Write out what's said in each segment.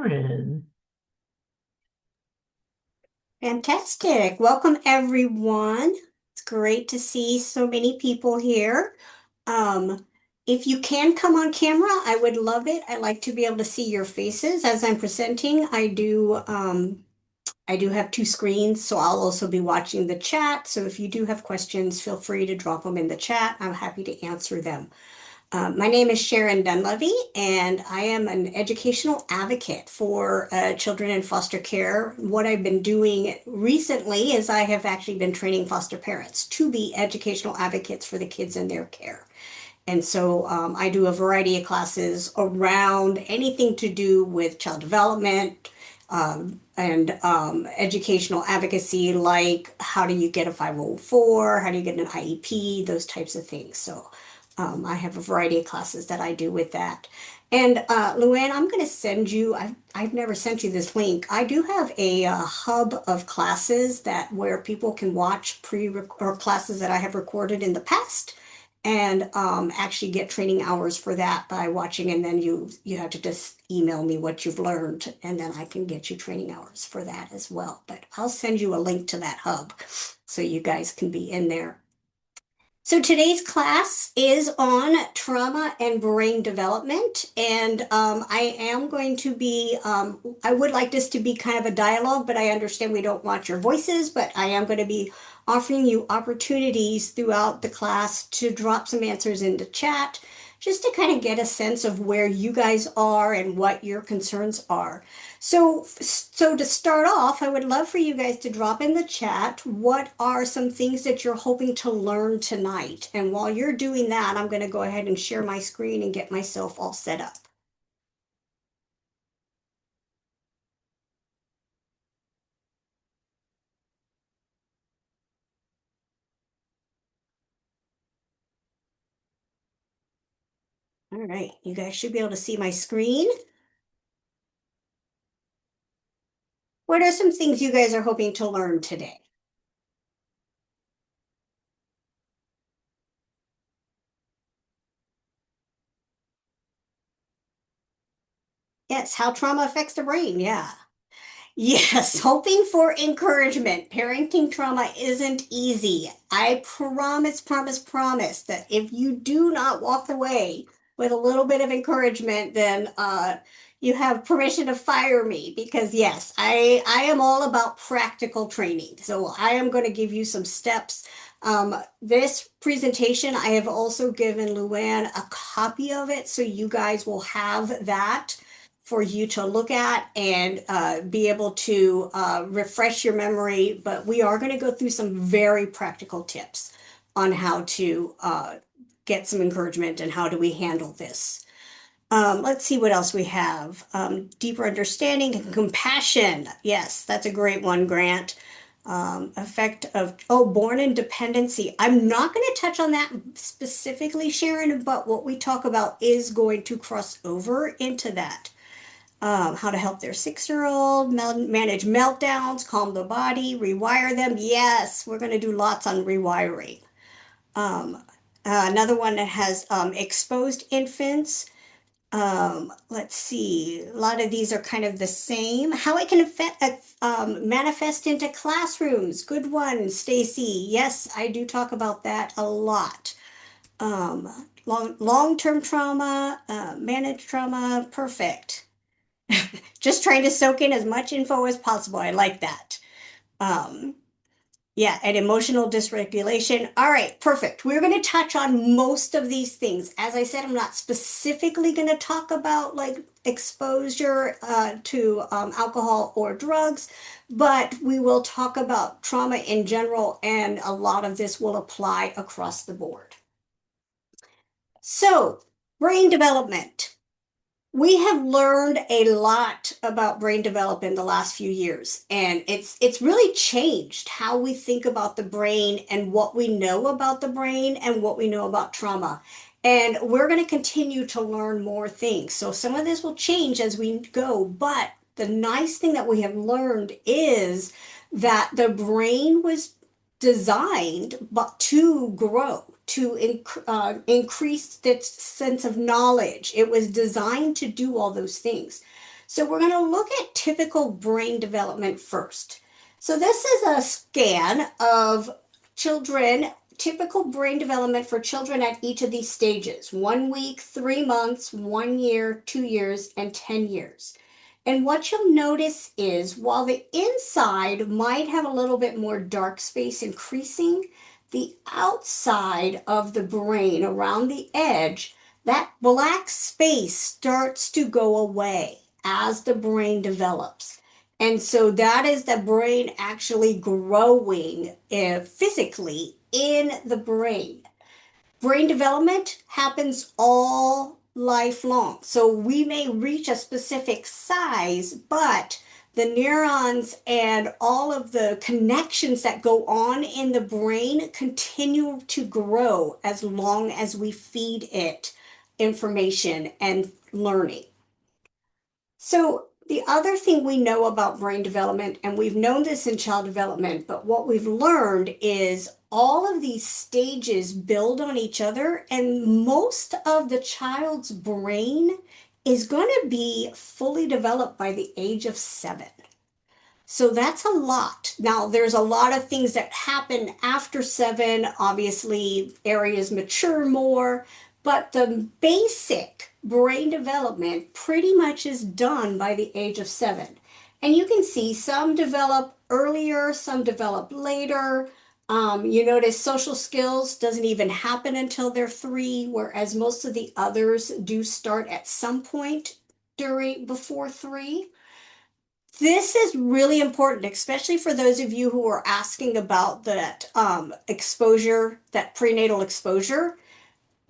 Sharon. Fantastic. Welcome, everyone. It's great to see so many people here. Um, if you can come on camera, I would love it. I like to be able to see your faces as I'm presenting. I do have two screens, so I'll also be watching the chat. So if you do have questions, feel free to drop them in the chat. I'm happy to answer them. My name is Sharon Dunlevy, and I am an educational advocate for children in foster care. What I've been doing recently is I have actually been training foster parents to be educational advocates for the kids in their care. And so I do a variety of classes around anything to do with child development and educational advocacy, like how do you get a 504, how do you get an IEP, those types of things. So I have a variety of classes that I do with that. And Luann, I'm going to send you, I've never sent you this link. I do have a hub of classes that where people can watch or classes that I have recorded in the past and actually get training hours for that by watching. And then you have to just email me what you've learned, and then I can get you training hours for that as well. But I'll send you a link to that hub so you guys can be in there. So today's class is on trauma and brain development, and I am going to be, I would like this to be kind of a dialogue, but I understand we don't want your voices, but I am going to be offering you opportunities throughout the class to drop some answers into chat, just to kind of get a sense of where you guys are and what your concerns are. So to start off, I would love for you guys to drop in the chat what are some things that you're hoping to learn tonight. And while you're doing that, I'm going to go ahead and share my screen and get myself all set up. All right, you guys should be able to see my screen. What are some things you guys are hoping to learn today? Yes, how trauma affects the brain. Yeah. Yes, hoping for encouragement. Parenting trauma isn't easy. I promise that if you do not walk away with a little bit of encouragement, then you have permission to fire me because yes, I am all about practical training. So I am going to give you some steps. This presentation, I have also given Luann a copy of it, so you guys will have that for you to look at and be able to refresh your memory. But we are going to go through some very practical tips on how to get some encouragement and how do we handle this. Let's see what else we have. Deeper understanding and compassion. Yes, that's a great one, Grant. Effect of, oh, born in dependency. I'm not going to touch on that specifically, Sharon, but what we talk about is going to cross over into that. How to help their 6-year-old manage meltdowns, calm the body, rewire them. Yes, we're going to do lots on rewiring. Um, Another one that has exposed infants. Let's see, a lot of these are kind of the same. How it can affect, manifest into classrooms. Good one, Stacy. Yes, I do talk about that a lot. Long-term trauma, managed trauma, perfect. Just trying to soak in as much info as possible. I like that. Um, yeah, and emotional dysregulation. All right, perfect. We're going to touch on most of these things. As I said, I'm not specifically going to talk about like exposure to alcohol or drugs, but we will talk about trauma in general, and a lot of this will apply across the board. So, brain development. We have learned a lot about brain development in the last few years, and it's really changed how we think about the brain and what we know about the brain and what we know about trauma. And we're going to continue to learn more things. So some of this will change as we go, but the nice thing that we have learned is that the brain was designed but to grow, to increase its sense of knowledge. It was designed to do all those things. So we're going to look at typical brain development first. So this is a scan of children, typical brain development for children at each of these stages: 1 week, 3 months, 1 year, 2 years, and 10 years. And what you'll notice is while the inside might have a little bit more dark space increasing, the outside of the brain around the edge, that black space starts to go away as the brain develops. And so that is the brain actually growing physically in the brain. Brain development happens all lifelong. So we may reach a specific size, but the neurons and all of the connections that go on in the brain continue to grow as long as we feed it information and learning. So the other thing we know about brain development, and we've known this in child development, but what we've learned is all of these stages build on each other, and most of the child's brain is going to be fully developed by the age of 7. So that's a lot. Now, there's a lot of things that happen after 7. Obviously, areas mature more, but the basic brain development pretty much is done by the age of 7. And you can see some develop earlier, some develop later. You notice social skills doesn't even happen until they're 3, whereas most of the others do start at some point before 3. This is really important, especially for those of you who are asking about that exposure, that prenatal exposure,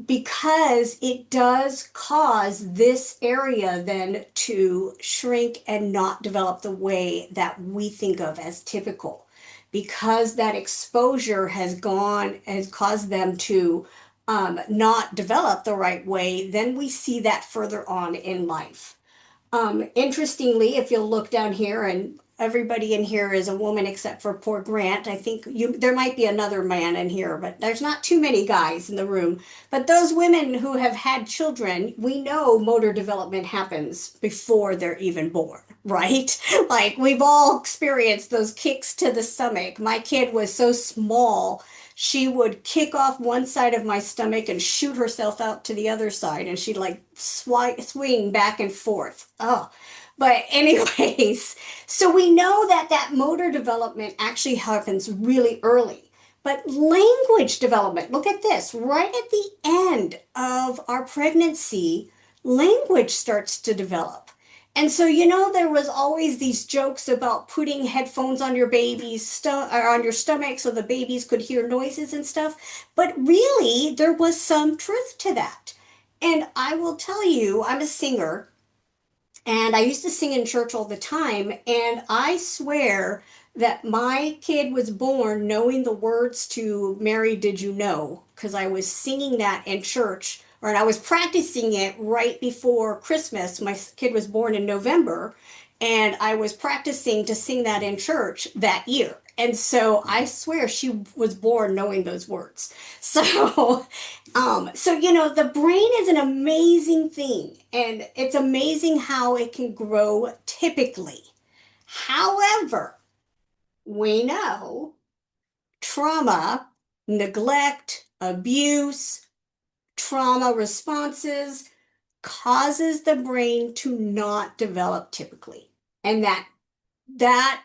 because it does cause this area then to shrink and not develop the way that we think of as typical. Because that exposure has caused them to not develop the right way, then we see that further on in life. Interestingly, if you'll look down here, and everybody in here is a woman except for poor Grant. I think there might be another man in here, but there's not too many guys in the room. But those women who have had children, we know motor development happens before they're even born, right? Like we've all experienced those kicks to the stomach. My kid was so small, she would kick off one side of my stomach and shoot herself out to the other side, and she'd like swing back and forth. Oh, but anyways, so we know that that motor development actually happens really early. But language development, look at this, right at the end of our pregnancy, language starts to develop. And so, there was always these jokes about putting headphones on your or on your stomach so the babies could hear noises and stuff. But really, there was some truth to that. And I will tell you, I'm a singer, and I used to sing in church all the time. And I swear that my kid was born knowing the words to Mary, Did You Know? Because I was singing that in church, and I was practicing it right before Christmas. My kid was born in November, and I was practicing to sing that in church that year. And so I swear she was born knowing those words. So, the brain is an amazing thing, and it's amazing how it can grow typically. However, we know trauma, neglect, abuse, trauma responses causes the brain to not develop typically. And that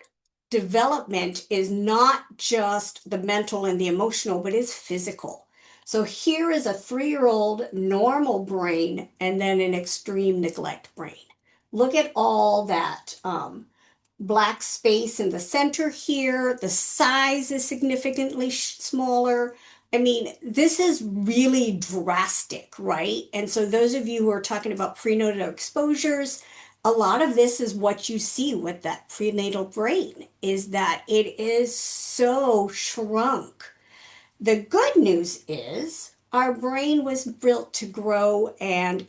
development is not just the mental and the emotional, but is physical. So here is a 3-year-old normal brain and then an extreme neglect brain. Look at all that black space in the center here. The size is significantly smaller. I mean, this is really drastic, right? And so those of you who are talking about prenatal exposures, a lot of this is what you see with that prenatal brain, is that it is so shrunk. The good news is our brain was built to grow and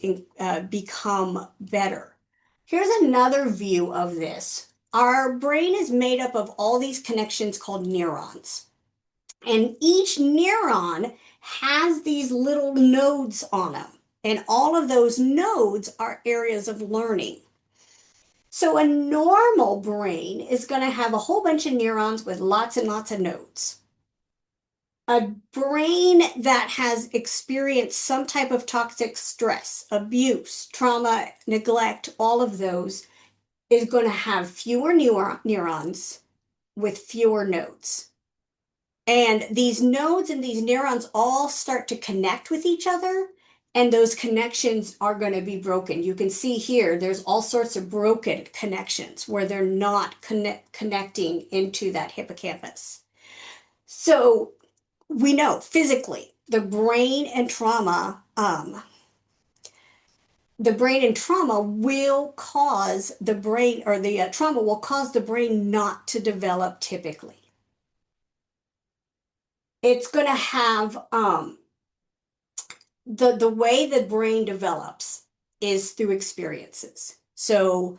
become better. Here's another view of this. Our brain is made up of all these connections called neurons. And each neuron has these little nodes on them. And all of those nodes are areas of learning. So a normal brain is going to have a whole bunch of neurons with lots and lots of nodes. A brain that has experienced some type of toxic stress, abuse, trauma, neglect, all of those, is going to have fewer neurons with fewer nodes. And these nodes and these neurons all start to connect with each other, and those connections are going to be broken. You can see here, there's all sorts of broken connections where they're not connecting into that hippocampus. So we know physically the brain and trauma will cause the brain, or the trauma will cause the brain not to develop typically. It's going to have the way the brain develops is through experiences. So,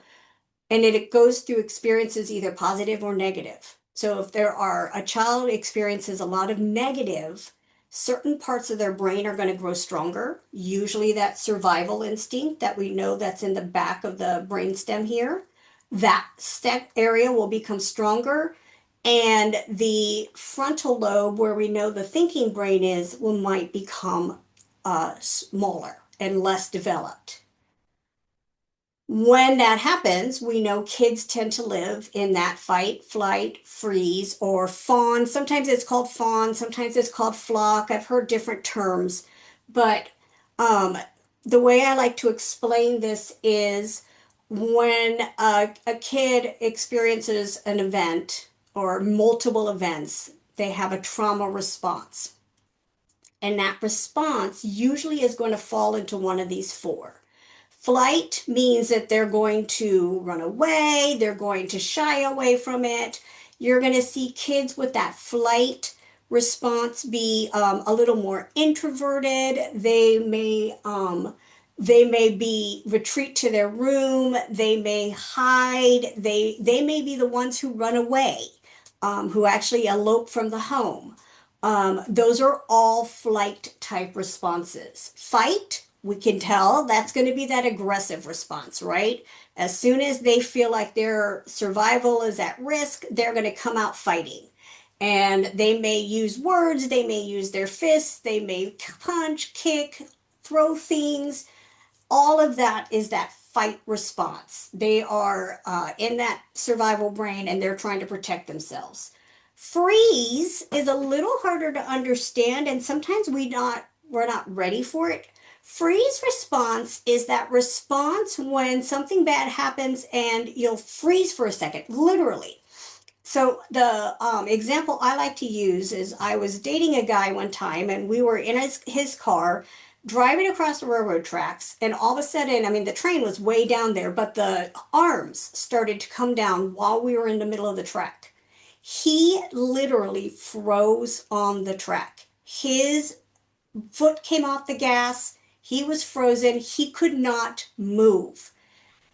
and it goes through experiences either positive or negative. So if a child experiences a lot of negative, certain parts of their brain are going to grow stronger. Usually that survival instinct that we know that's in the back of the brainstem here, that step area will become stronger. And the frontal lobe, where we know the thinking brain is, will might become smaller and less developed. When that happens, we know kids tend to live in that fight, flight, freeze, or fawn. Sometimes it's called fawn, sometimes it's called flock. I've heard different terms, but um, the way I like to explain this is when a kid experiences an event or multiple events, they have a trauma response. And that response usually is going to fall into one of these four. Flight means that they're going to run away, they're going to shy away from it. You're going to see kids with that flight response be a little more introverted. They may be retreat to their room. They may hide. They may be the ones who run away, who actually elope from the home. Those are all flight type responses. Fight, we can tell that's going to be that aggressive response, right? As soon as they feel like their survival is at risk, they're going to come out fighting. And they may use words, they may use their fists, they may punch, kick, throw things. All of that is that fight response. They are in that survival brain and they're trying to protect themselves. Freeze is a little harder to understand, and sometimes we're not ready for it. Freeze response is that response when something bad happens and you'll freeze for a second, literally. So the example I like to use is I was dating a guy one time and we were in his car driving across the railroad tracks, and all of a sudden, I mean, the train was way down there, but the arms started to come down while we were in the middle of the track. He literally froze on the track. His foot came off the gas. He was frozen. He could not move.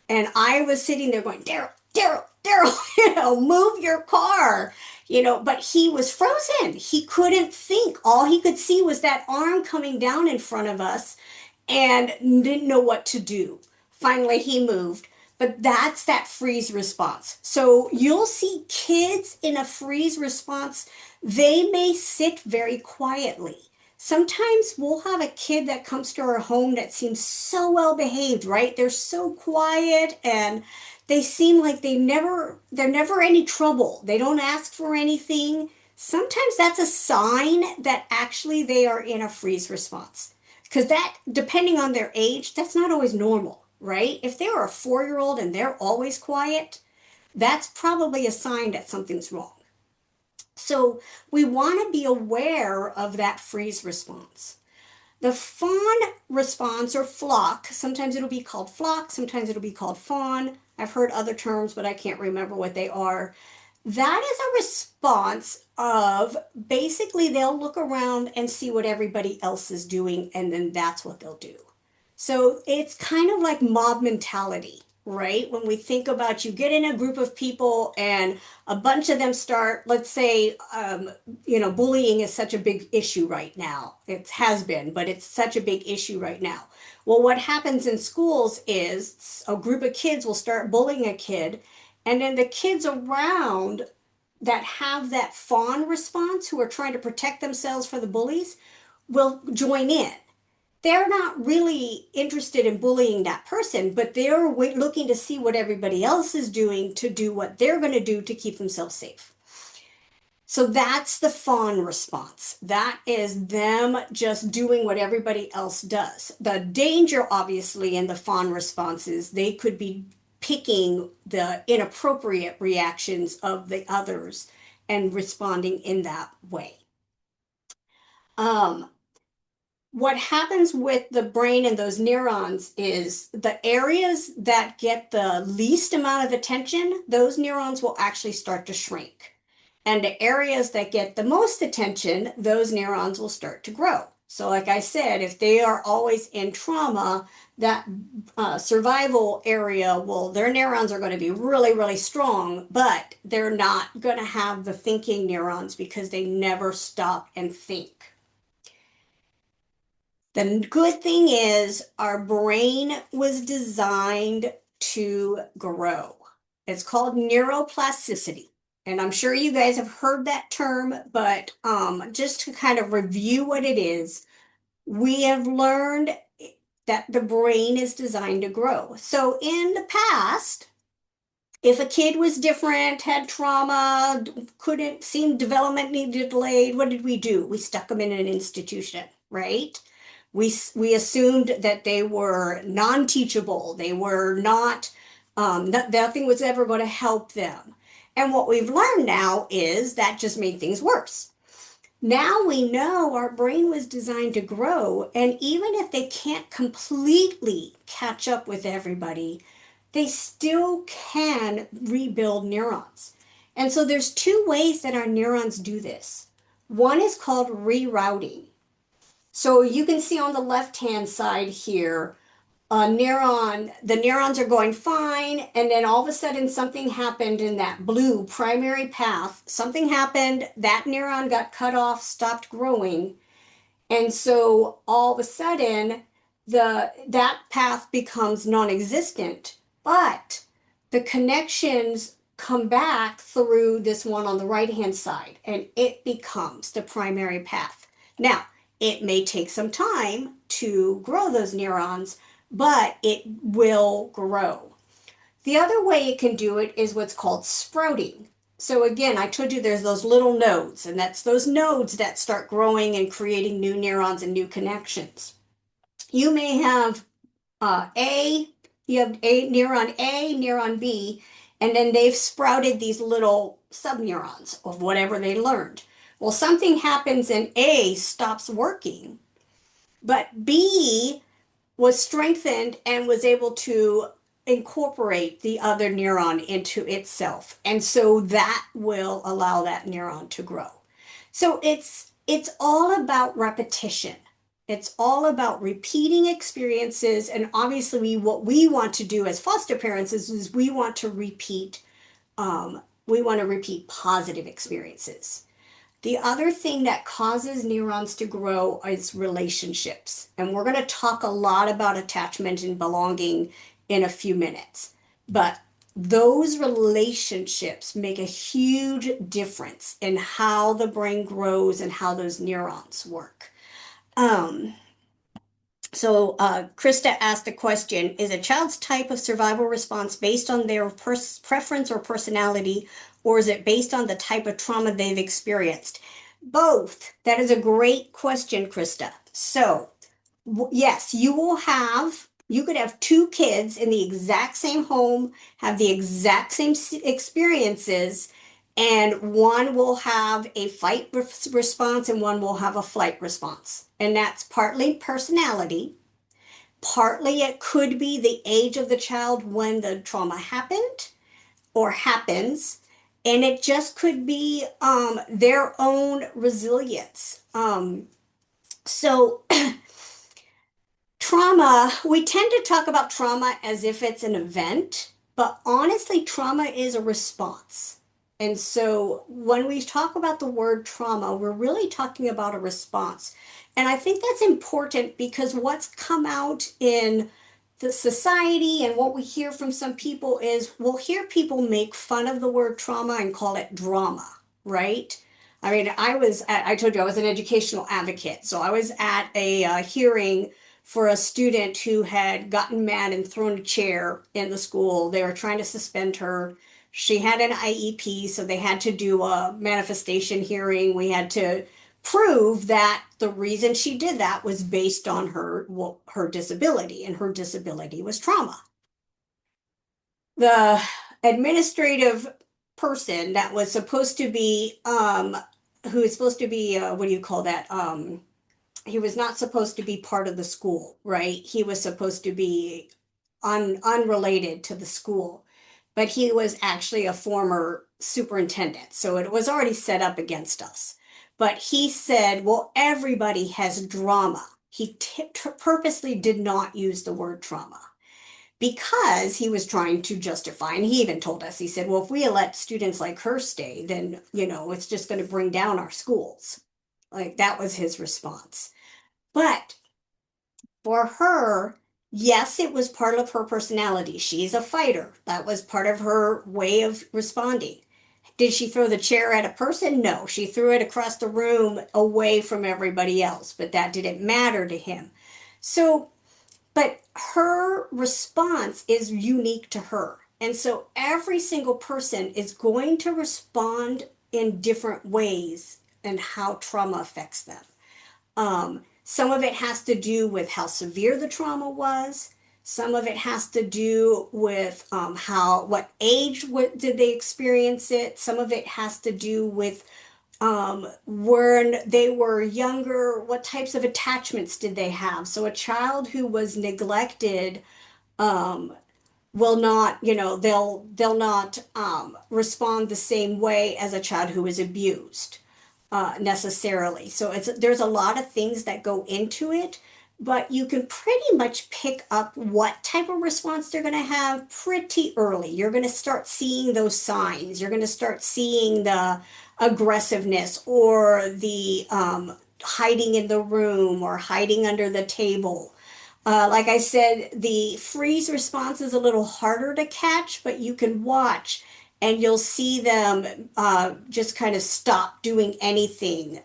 And I was sitting there going, Daryl, Daryl, Daryl, move your car, but he was frozen. He couldn't think. All he could see was that arm coming down in front of us and didn't know what to do. Finally, he moved. But that's that freeze response. So you'll see kids in a freeze response, they may sit very quietly. Sometimes we'll have a kid that comes to our home that seems so well behaved, right? They're so quiet and they seem like they're never any trouble. They don't ask for anything. Sometimes that's a sign that actually they are in a freeze response. Because that, depending on their age, that's not always normal, right? If they're a 4-year old and they're always quiet, that's probably a sign that something's wrong. So we want to be aware of that freeze response. The fawn response or flock, sometimes it'll be called flock, sometimes it'll be called fawn. I've heard other terms, but I can't remember what they are. That is a response of basically they'll look around and see what everybody else is doing, and then that's what they'll do. So it's kind of like mob mentality, right? When we think about you get in a group of people and a bunch of them start, let's say, bullying is such a big issue right now. It has been, but it's such a big issue right now. Well, what happens in schools is a group of kids will start bullying a kid, and then the kids around that have that fawn response, who are trying to protect themselves from the bullies, will join in. They're not really interested in bullying that person, but they're looking to see what everybody else is doing to do what they're going to do to keep themselves safe. So that's the fawn response. That is them just doing what everybody else does. The danger, obviously, in the fawn response is they could be picking the inappropriate reactions of the others and responding in that way. Um, what happens with the brain and those neurons is the areas that get the least amount of attention, those neurons will actually start to shrink. And the areas that get the most attention, those neurons will start to grow. So, like I said, if they are always in trauma, that survival area their neurons are going to be really, really strong, but they're not going to have the thinking neurons because they never stop and think. The good thing is our brain was designed to grow. It's called neuroplasticity. And I'm sure you guys have heard that term, but just to kind of review what it is, we have learned that the brain is designed to grow. So in the past, if a kid was different, had trauma, couldn't seem development needed delayed, what did we do? We stuck them in an institution, right? We assumed that they were non-teachable. They were not, nothing was ever going to help them. And what we've learned now is that just made things worse. Now we know our brain was designed to grow, and even if they can't completely catch up with everybody, they still can rebuild neurons. And so there's two ways that our neurons do this. One is called rerouting. So you can see on the left-hand side here, the neurons are going fine, and then all of a sudden something happened in that blue primary path. Something happened, that neuron got cut off, stopped growing, and so all of a sudden that path becomes non-existent, but the connections come back through this one on the right-hand side, and it becomes the primary path. Now, it may take some time to grow those neurons, but it will grow. The other way it can do it is what's called sprouting. So again, I told you there's those little nodes, and that's those nodes that start growing and creating new neurons and new connections. You may have you have neuron A, neuron B, and then they've sprouted these little subneurons of whatever they learned. Well, something happens and A stops working, but B was strengthened and was able to incorporate the other neuron into itself. And so that will allow that neuron to grow. So it's all about repetition. It's all about repeating experiences. And obviously, what we want to do as foster parents is we want to repeat positive experiences. The other thing that causes neurons to grow is relationships. And we're going to talk a lot about attachment and belonging in a few minutes. But those relationships make a huge difference in how the brain grows and how those neurons work. Krista asked the question, is a child's type of survival response based on their preference or personality, or is it based on the type of trauma they've experienced? Both. That is a great question, Krista. So, yes, you could have two kids in the exact same home, have the exact same experiences, and one will have a fight response and one will have a flight response. And that's partly personality. Partly it could be the age of the child when the trauma happened or happens. And it just could be their own resilience. So Trauma, we tend to talk about trauma as if it's an event, but honestly, trauma is a response. And so when we talk about the word trauma, we're really talking about a response. And I think that's important because what's come out in the society and what we hear from some people is we'll hear people make fun of the word trauma and call it drama, right? I mean, I told you I was an educational advocate. So I was at a hearing for a student who had gotten mad and thrown a chair in the school. They were trying to suspend her. She had an IEP, so they had to do a manifestation hearing. We had to prove that the reason she did that was based on her, well, her disability, and her disability was trauma. The administrative person that was supposed to be who is supposed to be what do you call that, he was not supposed to be part of the school, right? He was supposed to be unrelated to the school, but he was actually a former superintendent. So it was already set up against us. But he said, well, everybody has drama. He purposely did not use the word trauma because he was trying to justify, and he even told us, he said, well, if we let students like her stay, then, it's just going to bring down our schools. Like that was his response. But for her, yes, it was part of her personality. She's a fighter. That was part of her way of responding. Did she throw the chair at a person? No, she threw it across the room away from everybody else, but that didn't matter to him. So, but her response is unique to her. And so every single person is going to respond in different ways and how trauma affects them. Some of it has to do with how severe the trauma was. Some of it has to do with what age did they experience it. Some of it has to do with when they were younger, what types of attachments did they have? So a child who was neglected um, will not, they'll not respond the same way as a child who is abused necessarily. So there's a lot of things that go into it, but you can pretty much pick up what type of response they're going to have pretty early. You're going to start seeing those signs. You're going to start seeing the aggressiveness or the hiding in the room or hiding under the table. Like I said, the freeze response is a little harder to catch, but you can watch and you'll see them just kind of stop doing anything.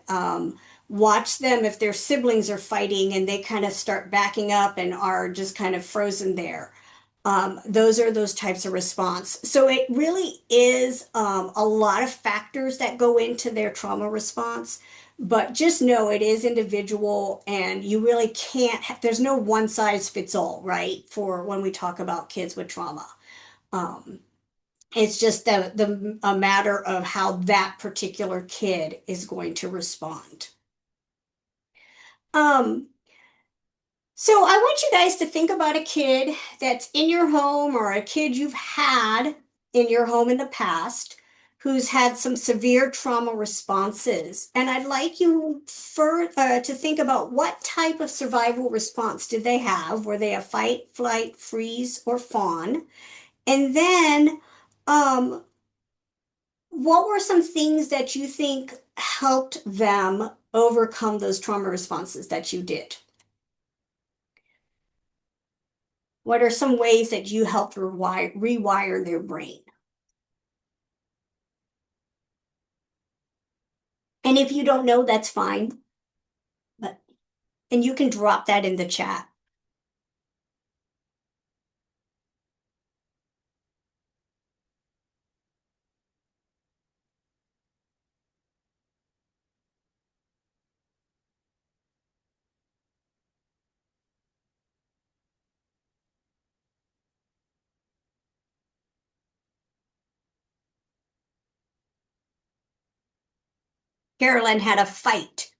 Watch them if their siblings are fighting and they kind of start backing up and are just kind of frozen there. Those are those types of response. So it really is a lot of factors that go into their trauma response. But just know it is individual and you really can't, there's no one size fits all, right? For when we talk about kids with trauma. Um, it's just a matter of how that particular kid is going to respond. Um, so I want you guys to think about a kid that's in your home or a kid you've had in your home in the past who's had some severe trauma responses. And I'd like you to think about what type of survival response did they have? Were they a fight, flight, freeze, or fawn? And then um, what were some things that you think helped them overcome those trauma responses that you did? What are some ways that you helped rewire their brain? And if you don't know, that's fine. But and you can drop that in the chat. Carolyn had a fight.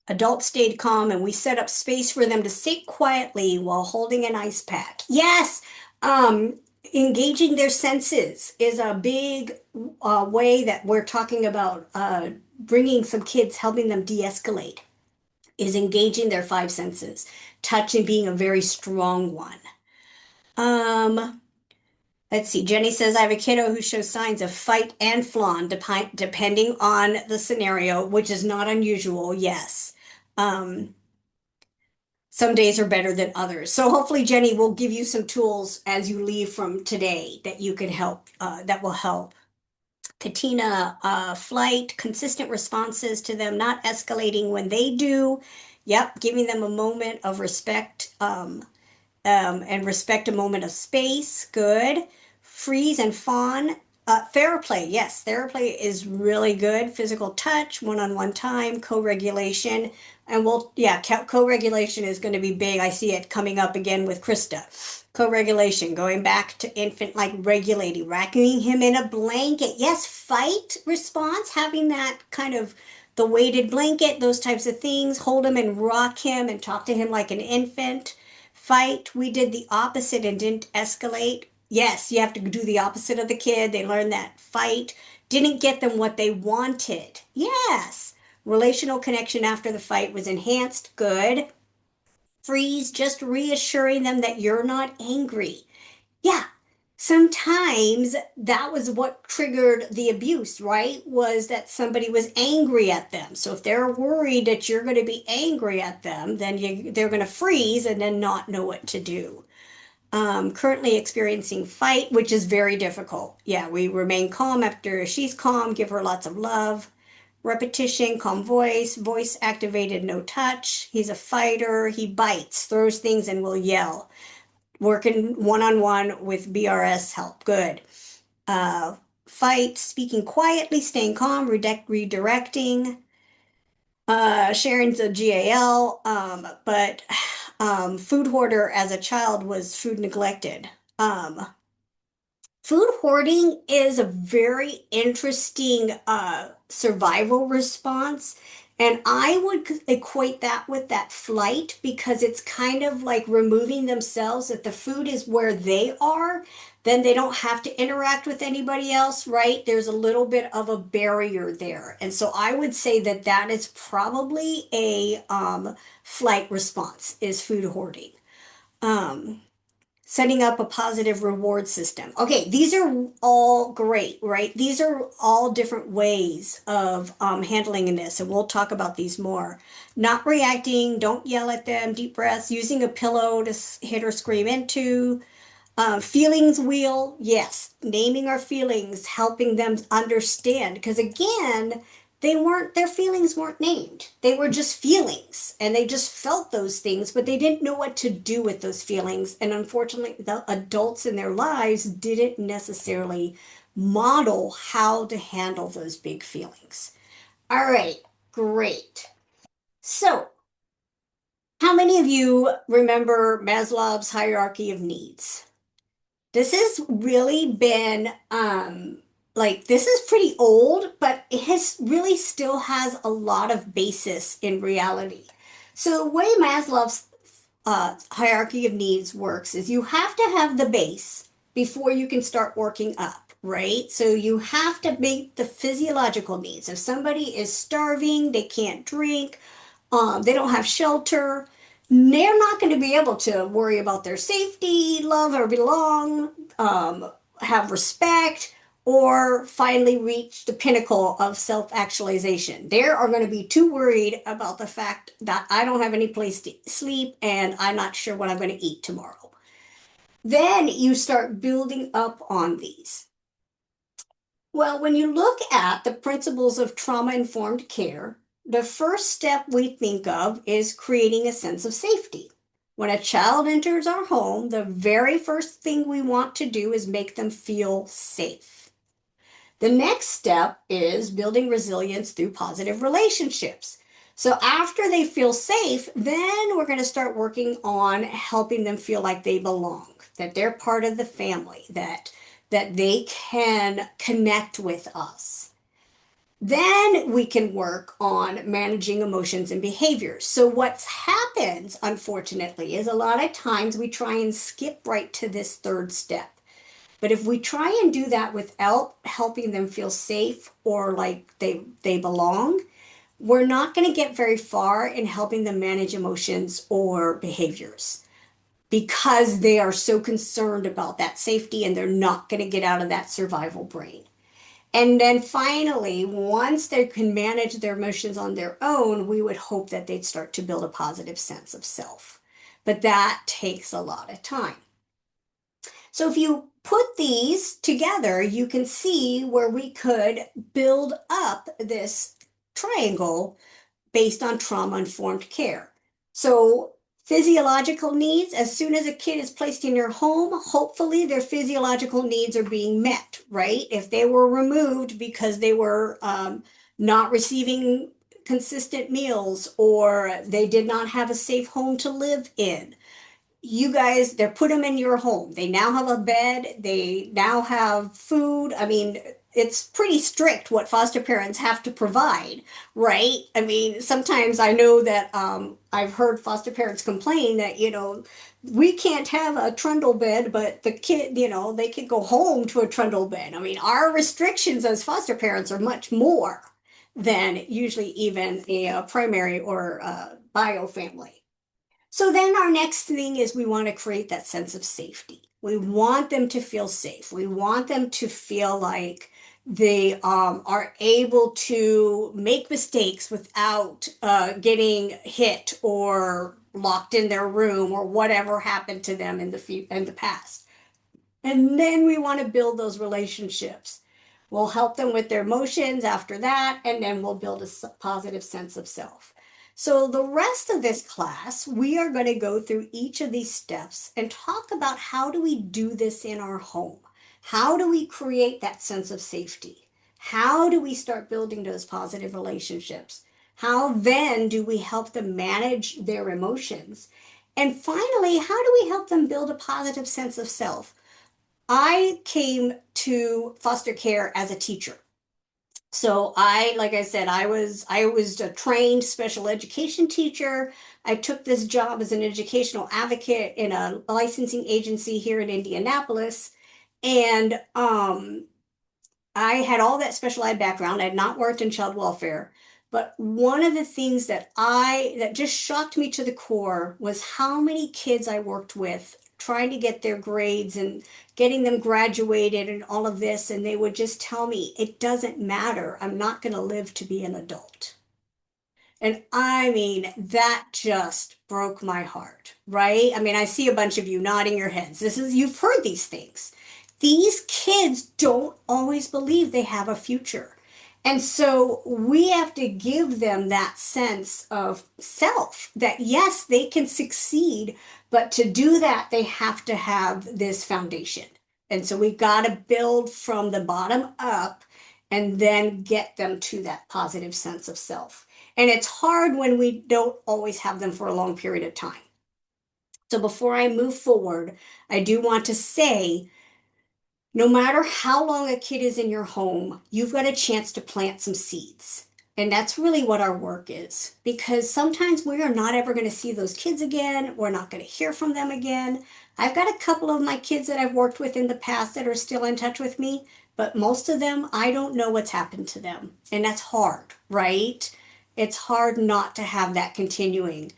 Adults stayed calm and we set up space for them to sit quietly while holding an ice pack. Yes, um, engaging their senses is a big way that we're talking about bringing some kids, helping them de escalate, is engaging their five senses. touch and being a very strong one. Um, let's see. Jenny says, I have a kiddo who shows signs of fight and fawn depending on the scenario, which is not unusual. Yes. Um, some days are better than others. So hopefully, Jenny will give you some tools as you leave from today that you can help, that will help. Katina, flight, consistent responses to them, not escalating when they do. Yep, giving them a moment of respect. And respect a moment of space. Good. Freeze and fawn. Theraplay. Yes, theraplay is really good. Physical touch, one-on-one time, co-regulation. And yeah, co-regulation is going to be big. I see it coming up again with Krista. Co-regulation, going back to infant, like regulating, wrapping him in a blanket. Yes, fight response, having that kind of the weighted blanket, those types of things. Hold him and rock him and talk to him like an infant. Fight, we did the opposite and didn't escalate. Yes, you have to do the opposite of the kid. They learn that. Fight, didn't get them what they wanted. Yes. Relational connection after the fight was enhanced. Good. Freeze, just reassuring them that you're not angry. Yeah, sometimes that was what triggered the abuse, right? Was that somebody was angry at them. So if they're worried that you're going to be angry at them, then they're going to freeze and then not know what to do. Currently experiencing fight, which is very difficult. Yeah, we remain calm after she's calm, give her lots of love. Repetition, calm voice, voice activated, no touch. He's a fighter. He bites, throws things, and will yell. Working one-on-one with BRS help. Good. Uh, Fight, speaking quietly, staying calm, redirecting. Sharon's a GAL, but food hoarder as a child was food neglected. Um, Food hoarding is a very interesting survival response. And I would equate that with that flight because it's kind of like removing themselves. If the food is where they are, then they don't have to interact with anybody else, right? There's a little bit of a barrier there. And so I would say that that is probably a flight response, is food hoarding. Um, Setting up a positive reward system. Okay, these are all great, right? These are all different ways of handling this, and we'll talk about these more. Not reacting, don't yell at them, deep breaths, using a pillow to hit or scream into, feelings wheel, yes, naming our feelings, helping them understand. Because again, their feelings weren't named. They were just feelings and they just felt those things, but they didn't know what to do with those feelings. And unfortunately, the adults in their lives didn't necessarily model how to handle those big feelings. All right, great. So, how many of you remember Maslow's hierarchy of needs? This has really been like this is pretty old, but it has really still has a lot of basis in reality. So the way Maslow's hierarchy of needs works is you have to have the base before you can start working up, right? So you have to meet the physiological needs. If somebody is starving, they can't drink, they don't have shelter, they're not going to be able to worry about their safety, love or belong, have respect, or finally reach the pinnacle of self-actualization. They are going to be too worried about the fact that I don't have any place to sleep and I'm not sure what I'm going to eat tomorrow. Then you start building up on these. Well, when you look at the principles of trauma-informed care, the first step we think of is creating a sense of safety. When a child enters our home, the very first thing we want to do is make them feel safe. The next step is building resilience through positive relationships. So after they feel safe, then we're going to start working on helping them feel like they belong, that they're part of the family, that they can connect with us. Then we can work on managing emotions and behaviors. So what happens, unfortunately, is a lot of times we try and skip right to this third step. But if we try and do that without helping them feel safe or like they belong, we're not going to get very far in helping them manage emotions or behaviors because they are so concerned about that safety and they're not going to get out of that survival brain. And then finally, once they can manage their emotions on their own, we would hope that they'd start to build a positive sense of self. But that takes a lot of time. So if you put these together, you can see where we could build up this triangle based on trauma-informed care. So physiological needs, as soon as a kid is placed in your home, hopefully their physiological needs are being met, right? If they were removed because they were not receiving consistent meals or they did not have a safe home to live in, you guys, they're put them in your home. They now have a bed. They now have food. I mean, it's pretty strict what foster parents have to provide, right? I mean, sometimes I know that I've heard foster parents complain that, we can't have a trundle bed, but the kid, they can go home to a trundle bed. I mean, our restrictions as foster parents are much more than usually even a primary or bio family. So then our next thing is we want to create that sense of safety. We want them to feel safe. We want them to feel like they are able to make mistakes without getting hit or locked in their room or whatever happened to them in the past. And then we want to build those relationships. We'll help them with their emotions after that, and then we'll build a positive sense of self. So, the rest of this class, we are going to go through each of these steps and talk about how do we do this in our home? How do we create that sense of safety? How do we start building those positive relationships? How then do we help them manage their emotions? And finally, how do we help them build a positive sense of self? I came to foster care as a teacher. So like I said, I was a trained special education teacher. I took this job as an educational advocate in a licensing agency here in Indianapolis. And I had all that special ed background. I had not worked in child welfare, but one of the things that just shocked me to the core was how many kids I worked with trying to get their grades and getting them graduated and all of this, and they would just tell me, it doesn't matter. I'm not going to live to be an adult. And I mean, that just broke my heart, right? I mean, I see a bunch of you nodding your heads. You've heard these things. These kids don't always believe they have a future. And so we have to give them that sense of self that yes, they can succeed, but to do that, they have to have this foundation. And so we've got to build from the bottom up and then get them to that positive sense of self. And it's hard when we don't always have them for a long period of time. So before I move forward, I do want to say no matter how long a kid is in your home, you've got a chance to plant some seeds. And that's really what our work is. Because sometimes we are not ever going to see those kids again. We're not going to hear from them again. I've got a couple of my kids that I've worked with in the past that are still in touch with me, but most of them, I don't know what's happened to them. And that's hard, right? It's hard not to have that continuing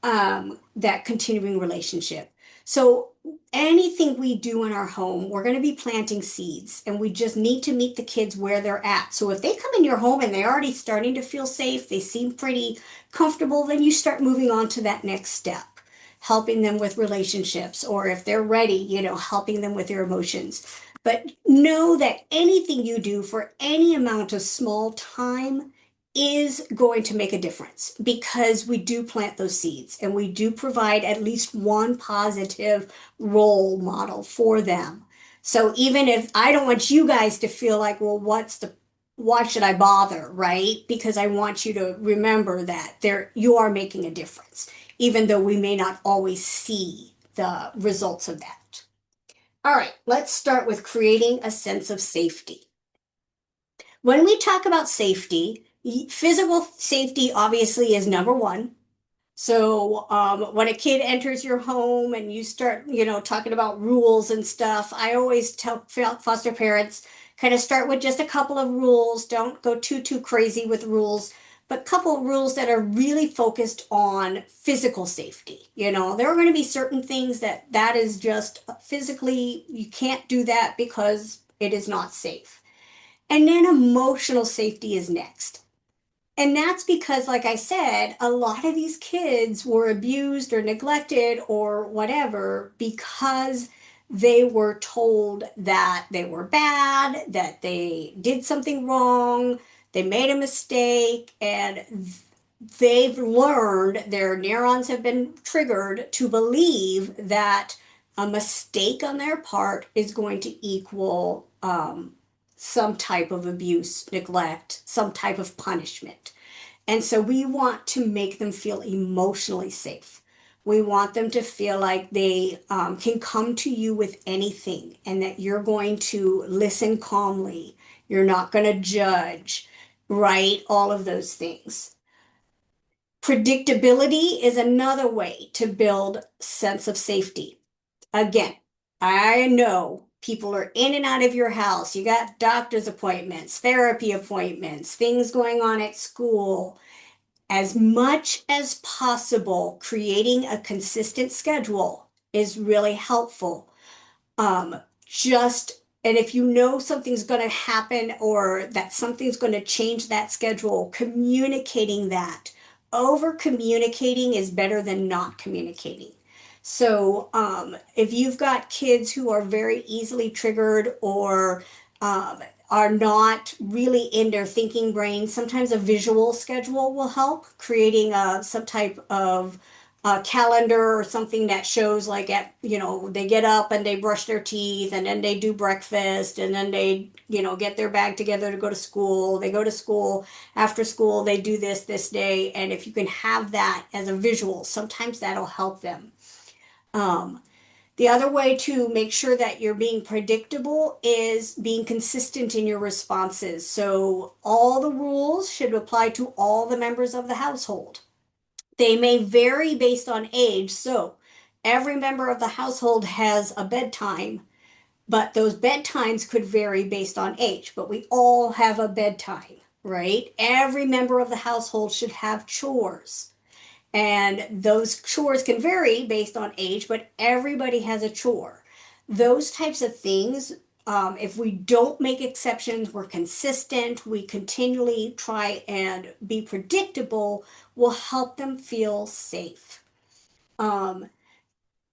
relationship. So anything we do in our home, we're going to be planting seeds and we just need to meet the kids where they're at. So if they come in your home and they're already starting to feel safe, they seem pretty comfortable, then you start moving on to that next step, helping them with relationships, or if they're ready, helping them with their emotions. But know that anything you do for any amount of small time is going to make a difference because we do plant those seeds and we do provide at least one positive role model for them. So even if I don't want you guys to feel like, well, why should I bother, right? Because I want you to remember that you are making a difference, even though we may not always see the results of that. All right, let's start with creating a sense of safety. When we talk about safety, physical safety obviously is number one. So when a kid enters your home and you start, talking about rules and stuff, I always tell foster parents kind of start with just a couple of rules. Don't go too crazy with rules, but couple of rules that are really focused on physical safety. There are going to be certain things that is just physically, you can't do that because it is not safe. And then emotional safety is next. And that's because, like I said, a lot of these kids were abused or neglected or whatever because they were told that they were bad, that they did something wrong, they made a mistake, and they've learned, their neurons have been triggered to believe that a mistake on their part is going to equal some type of abuse, neglect, some type of punishment. And so we want to make them feel emotionally safe. We want them to feel like they can come to you with anything and that you're going to listen calmly. You're not going to judge, right? All of those things. Predictability is another way to build sense of safety. Again, I know people are in and out of your house. You got doctor's appointments, therapy appointments, things going on at school. As much as possible, creating a consistent schedule is really helpful. Just, and if you know something's going to happen or that something's going to change that schedule, communicating that. Over communicating is better than not communicating. So, if you've got kids who are very easily triggered or um, are not really in their thinking brain, sometimes a visual schedule will help, creating some type of calendar or something that shows like they get up and they brush their teeth and then they do breakfast and then they get their bag together to go to school. They go to school. After school they do this day, and if you can have that as a visual, sometimes that'll help them. um, the other way to make sure that you're being predictable is being consistent in your responses. So all the rules should apply to all the members of the household. They may vary based on age. So every member of the household has a bedtime, but those bedtimes could vary based on age. But we all have a bedtime, right? Every member of the household should have chores. And those chores can vary based on age, but everybody has a chore. Those types of things, if we don't make exceptions, we're consistent, we continually try and be predictable, will help them feel safe. Um,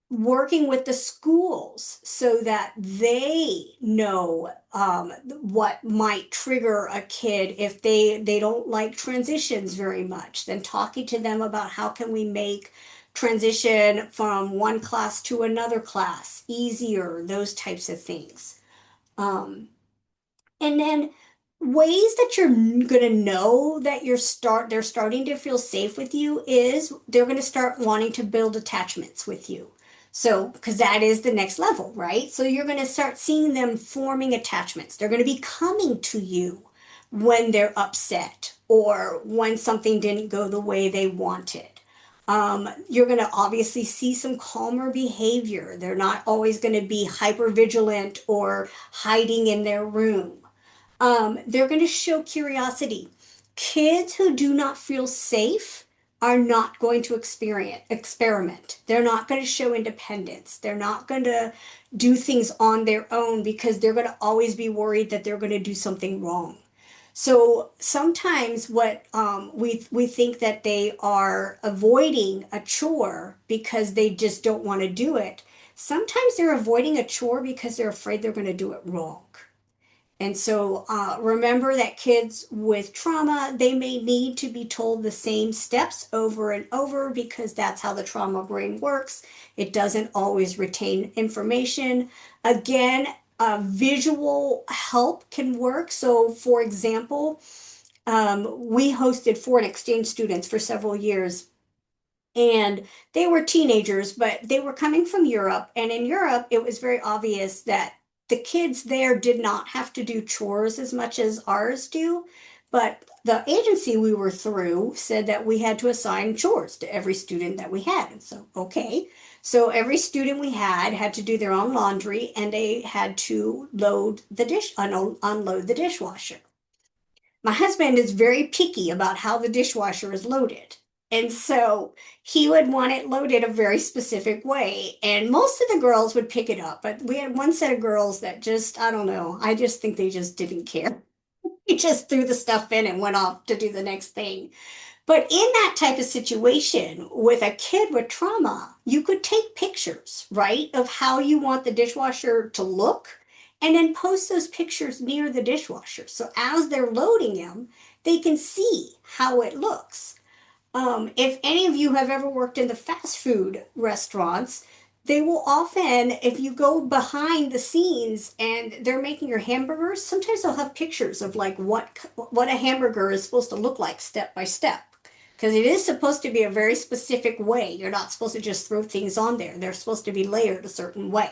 Working with the schools so that they know what might trigger a kid if they don't like transitions very much, then talking to them about how can we make transition from one class to another class easier, those types of things. And then ways that you're going to know that they're starting to feel safe with you is they're going to start wanting to build attachments with you. So, because that is the next level, right? So you're going to start seeing them forming attachments. They're going to be coming to you when they're upset or when something didn't go the way they wanted. You're going to obviously see some calmer behavior. They're not always going to be hyper vigilant or hiding in their room. They're going to show curiosity. Kids who do not feel safe are not going to experiment. They're not going to show independence. They're not going to do things on their own because they're going to always be worried that they're going to do something wrong. So sometimes what we think that they are avoiding a chore because they just don't want to do it. Sometimes they're avoiding a chore because they're afraid they're going to do it wrong. And so remember that kids with trauma, they may need to be told the same steps over and over because that's how the trauma brain works. It doesn't always retain information. Again, visual help can work. So, for example, we hosted foreign exchange students for several years, and they were teenagers, but they were coming from Europe. And in Europe, it was very obvious that the kids there did not have to do chores as much as ours do. But the agency we were through said that we had to assign chores to every student that we had. And so, okay. So every student we had to do their own laundry and they had to load the unload the dishwasher. My husband is very picky about how the dishwasher is loaded. And so he would want it loaded a very specific way. And most of the girls would pick it up. But we had one set of girls that just, I don't know, I just think they just didn't care. He just threw the stuff in and went off to do the next thing. But in that type of situation with a kid with trauma, you could take pictures, right, of how you want the dishwasher to look and then post those pictures near the dishwasher. So as they're loading them, they can see how it looks. If any of you have ever worked in the fast food restaurants, they will often, if you go behind the scenes and they're making your hamburgers, sometimes they'll have pictures of like what a hamburger is supposed to look like step by step. Because it is supposed to be a very specific way. You're not supposed to just throw things on there. They're supposed to be layered a certain way.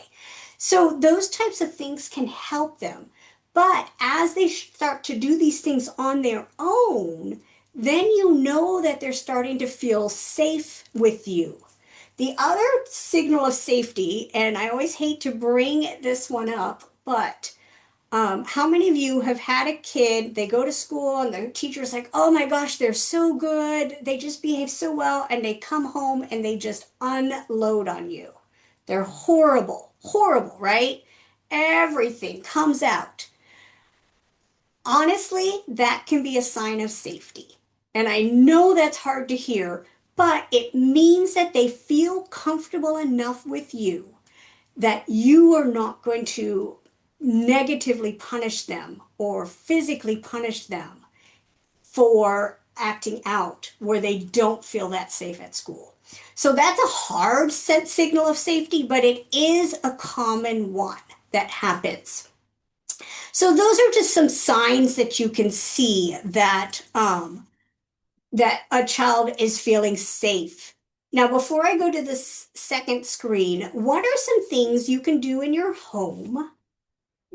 So those types of things can help them. But as they start to do these things on their own, then you know that they're starting to feel safe with you. The other signal of safety, and I always hate to bring this one up, but how many of you have had a kid, they go to school and the teacher's like, oh my gosh, they're so good. They just behave so well. And they come home and they just unload on you. They're horrible, horrible, right? Everything comes out. Honestly, that can be a sign of safety. And I know that's hard to hear, but it means that they feel comfortable enough with you that you are not going to negatively punish them or physically punish them for acting out where they don't feel that safe at school. So that's a hard set signal of safety, but it is a common one that happens. So those are just some signs that you can see that a child is feeling safe. Now, before I go to this second screen, what are some things you can do in your home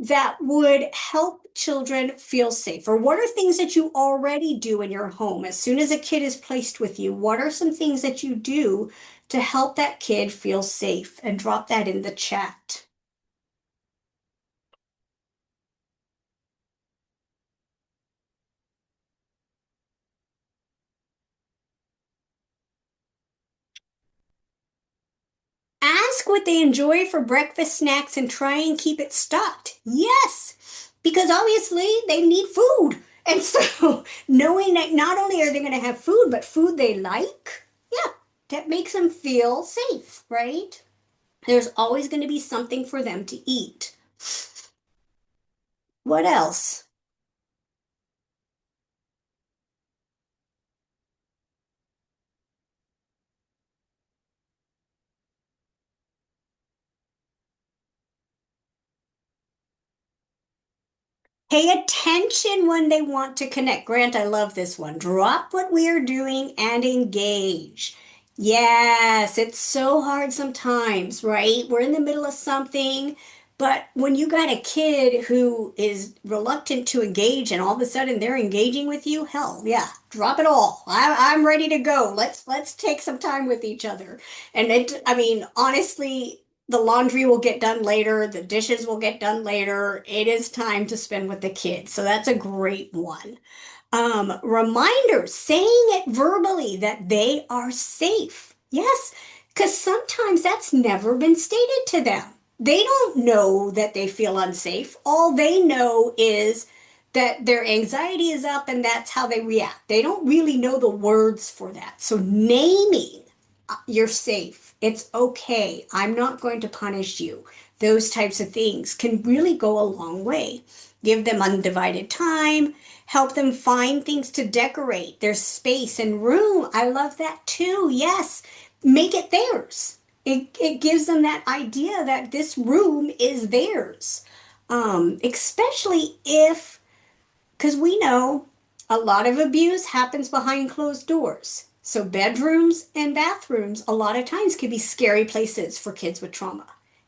that would help children feel safe? Or what are things that you already do in your home? As soon as a kid is placed with you, what are some things that you do to help that kid feel safe? And drop that in the chat. Ask what they enjoy for breakfast snacks and try and keep it stocked. Yes, because obviously they need food. And so knowing that not only are they going to have food, but food they like, yeah, that makes them feel safe, right? There's always going to be something for them to eat. What else? Pay attention when they want to connect. Grant, I love this one. Drop what we are doing and engage. Yes, it's so hard sometimes, right? We're in the middle of something, but when you got a kid who is reluctant to engage and all of a sudden they're engaging with you, hell yeah, drop it all. I'm ready to go. Let's take some time with each other. And I mean, honestly, the laundry will get done later, the dishes will get done later. It is time to spend with the kids. So that's a great one. Reminders, saying it verbally that they are safe. Yes, because sometimes that's never been stated to them. They don't know that they feel unsafe. All they know is that their anxiety is up and that's how they react. They don't really know the words for that. So naming you're safe. It's okay. I'm not going to punish you. Those types of things can really go a long way. Give them undivided time, help them find things to decorate their space and room. I love that too. Yes, make it theirs. It gives them that idea that this room is theirs. Especially if because we know a lot of abuse happens behind closed doors. So, bedrooms and bathrooms, a lot of times, can be scary places for kids with trauma.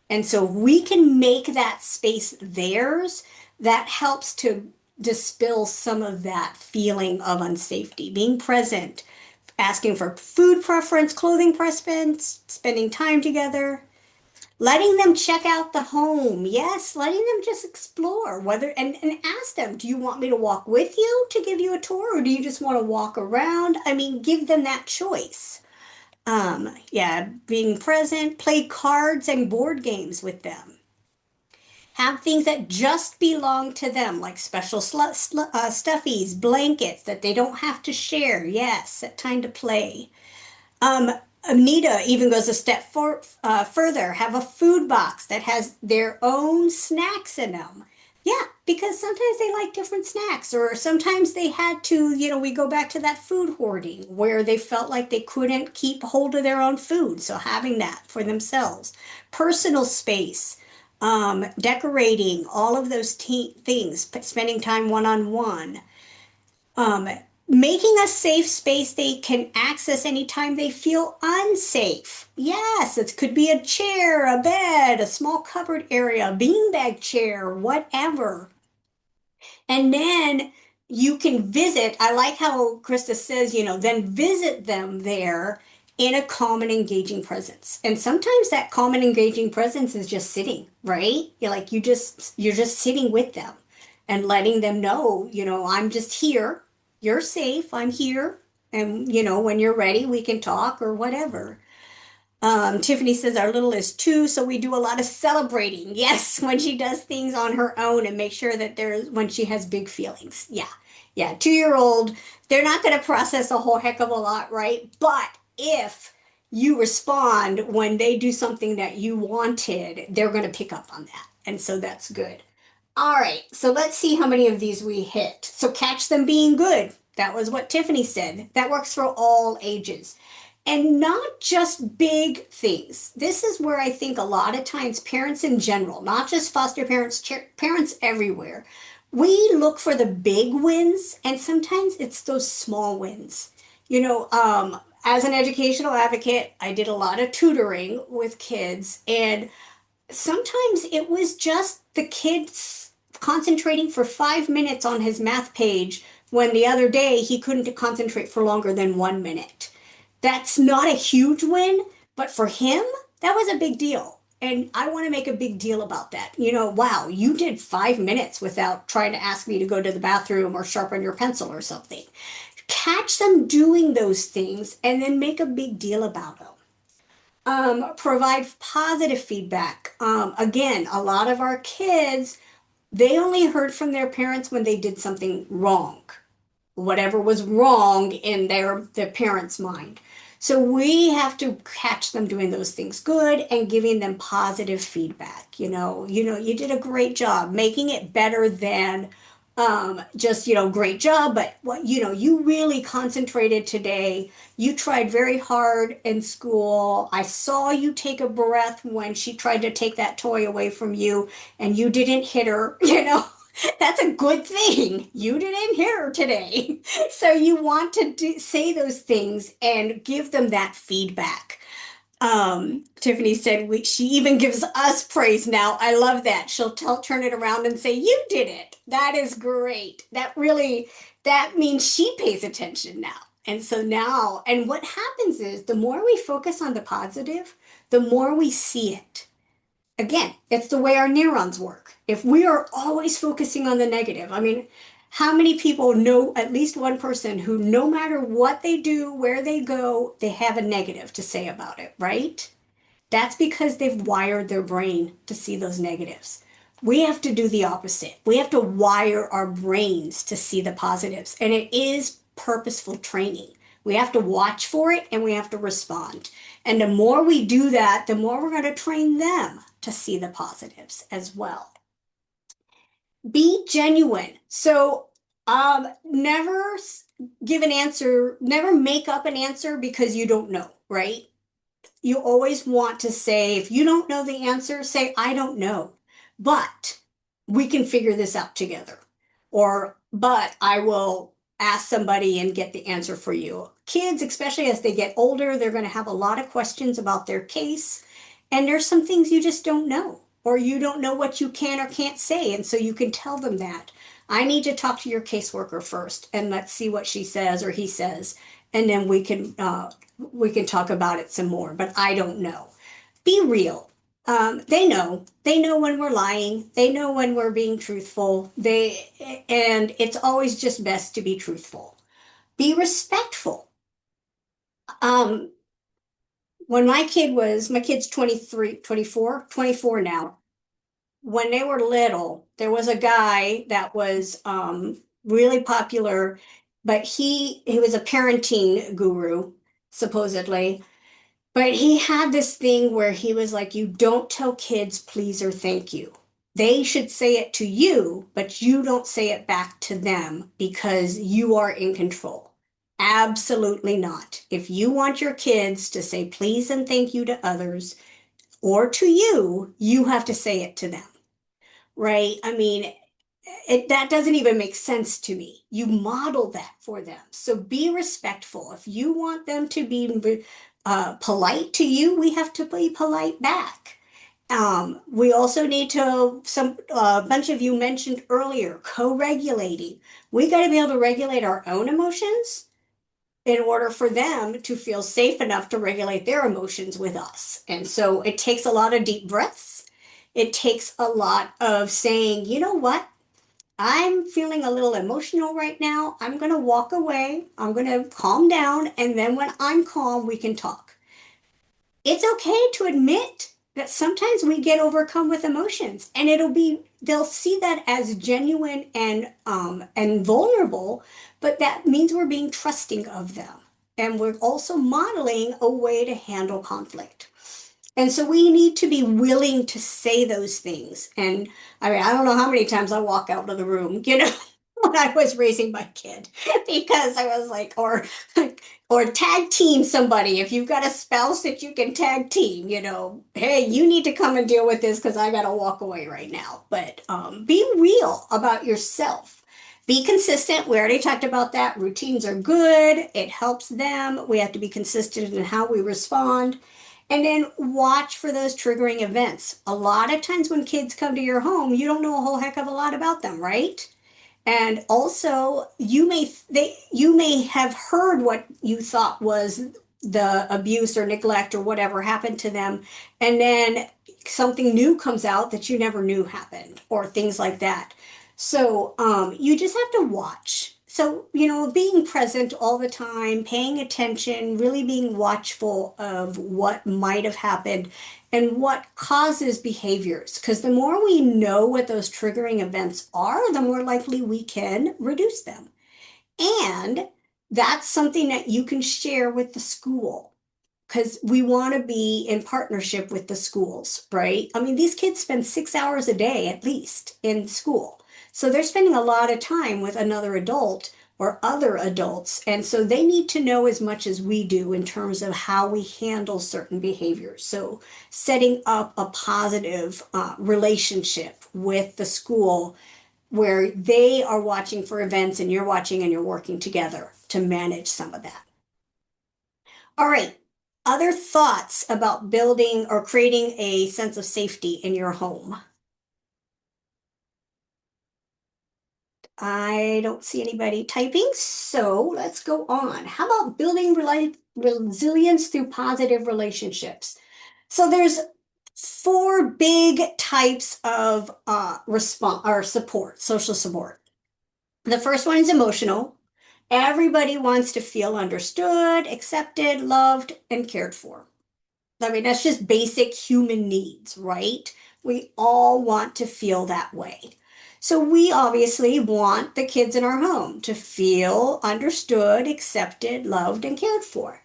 And so, we can make that space theirs. That helps to dispel some of that feeling of unsafety. Being present, asking for food preference, clothing preference, spending time together. Letting them check out the home. Yes, letting them just explore whether and ask them, do you want me to walk with you to give you a tour or do you just want to walk around? I mean, give them that choice. Yeah, being present, play cards and board games with them. Have things that just belong to them, like special stuffies, blankets that they don't have to share. Yes, set time to play. Um, Anita even goes a step further. Have a food box that has their own snacks in them. Yeah, because sometimes they like different snacks, or sometimes they had to, we go back to that food hoarding where they felt like they couldn't keep hold of their own food. So having that for themselves, personal space, decorating, all of those things, spending time one on one, um, making a safe space they can access anytime they feel unsafe. Yes, it could be a chair, a bed, a small covered area, a beanbag chair, whatever. And then you can visit. I like how Krista says, then visit them there in a calm and engaging presence. And sometimes that calm and engaging presence is just sitting, right? You're just sitting with them and letting them know, I'm just here. You're safe. I'm here. And when you're ready, we can talk or whatever. Tiffany says our little is 2, so we do a lot of celebrating. Yes, when she does things on her own and make sure that when she has big feelings. Yeah, yeah, 2-year old, they're not going to process a whole heck of a lot, right? But if you respond when they do something that you wanted, they're going to pick up on that. And so that's good. All right, so let's see how many of these we hit. So catch them being good. That was what Tiffany said. That works for all ages. And not just big things. This is where I think a lot of times parents in general, not just foster parents, parents everywhere, we look for the big wins, and sometimes it's those small wins. As an educational advocate, I did a lot of tutoring with kids, and sometimes it was just the kids concentrating for 5 minutes on his math page when the other day he couldn't concentrate for longer than 1 minute. That's not a huge win, but for him, that was a big deal. And I want to make a big deal about that. Wow, you did 5 minutes without trying to ask me to go to the bathroom or sharpen your pencil or something. Catch them doing those things and then make a big deal about them. Provide positive feedback. Again, a lot of our kids, they only heard from their parents when they did something wrong, whatever was wrong in their parents' mind. So we have to catch them doing those things good and giving them positive feedback. You did a great job making it better than just great job, but what you really concentrated today. You tried very hard in school. I saw you take a breath when she tried to take that toy away from you and you didn't hit her. That's a good thing. You didn't hit her today. So you want to say those things and give them that feedback. Tiffany said she even gives us praise now. I love that. She'll turn it around and say, "You did it." That is great. That means she pays attention now. And so now, and what happens is the more we focus on the positive, the more we see it. Again, it's the way our neurons work. If we are always focusing on the negative, I mean, how many people know at least one person who, no matter what they do, where they go, they have a negative to say about it, right? That's because they've wired their brain to see those negatives. We have to do the opposite. We have to wire our brains to see the positives. And it is purposeful training. We have to watch for it and we have to respond. And the more we do that, the more we're going to train them to see the positives as well. Be genuine. So, never give an answer, never make up an answer because you don't know, right? You always want to say, if you don't know the answer, say, I don't know, but we can figure this out together. But I will ask somebody and get the answer for you. Kids, especially as they get older, they're going to have a lot of questions about their case. And there's some things you just don't know, or you don't know what you can or can't say. And so you can tell them that. I need to talk to your caseworker first, and let's see what she says or he says. And then we can talk about it some more, but I don't know. Be real. They know when we're lying. They know when we're being truthful. And it's always just best to be truthful. Be respectful. Um, when my kid's 23, 24, 24 now. When they were little, there was a guy that was really popular, but he was a parenting guru, supposedly. But he had this thing where he was like, you don't tell kids please or thank you. They should say it to you, but you don't say it back to them because you are in control. Absolutely not. If you want your kids to say please and thank you to others or to you, you have to say it to them, right? I mean, that doesn't even make sense to me. You model that for them. So be respectful. If you want them to be polite to you, we have to be polite back. We also need to, a bunch of you mentioned earlier, co-regulating. We got to be able to regulate our own emotions in order for them to feel safe enough to regulate their emotions with us. And so it takes a lot of deep breaths. It takes a lot of saying, you know what? I'm feeling a little emotional right now. I'm going to walk away. I'm going to calm down. And then when I'm calm, we can talk. It's okay to admit that sometimes we get overcome with emotions and they'll see that as genuine and vulnerable, but that means we're being trusting of them. And we're also modeling a way to handle conflict. And so we need to be willing to say those things. And I mean, I don't know how many times I walk out of the room, when I was raising my kid, because I was like, or tag team somebody. If you've got a spouse that you can tag team, hey, you need to come and deal with this because I got to walk away right now. But be real about yourself. Be consistent. We already talked about that. Routines are good. It helps them. We have to be consistent in how we respond. And then watch for those triggering events. A lot of times when kids come to your home, you don't know a whole heck of a lot about them, right? And also, you may have heard what you thought was the abuse or neglect or whatever happened to them, and then something new comes out that you never knew happened, or things like that. So you just have to watch. So, being present all the time, paying attention, really being watchful of what might have happened and what causes behaviors. Because the more we know what those triggering events are, the more likely we can reduce them. And that's something that you can share with the school because we want to be in partnership with the schools, right? I mean, these kids spend 6 hours a day at least in school. So they're spending a lot of time with another adult or other adults. And so they need to know as much as we do in terms of how we handle certain behaviors. So setting up a positive relationship with the school where they are watching for events and you're watching and you're working together to manage some of that. All right. Other thoughts about building or creating a sense of safety in your home? I don't see anybody typing, so let's go on. How about building resilience through positive relationships? So there's four big types of response or support, social support. The first one is emotional. Everybody wants to feel understood, accepted, loved, and cared for. I mean, that's just basic human needs, right? We all want to feel that way. So we obviously want the kids in our home to feel understood, accepted, loved, and cared for.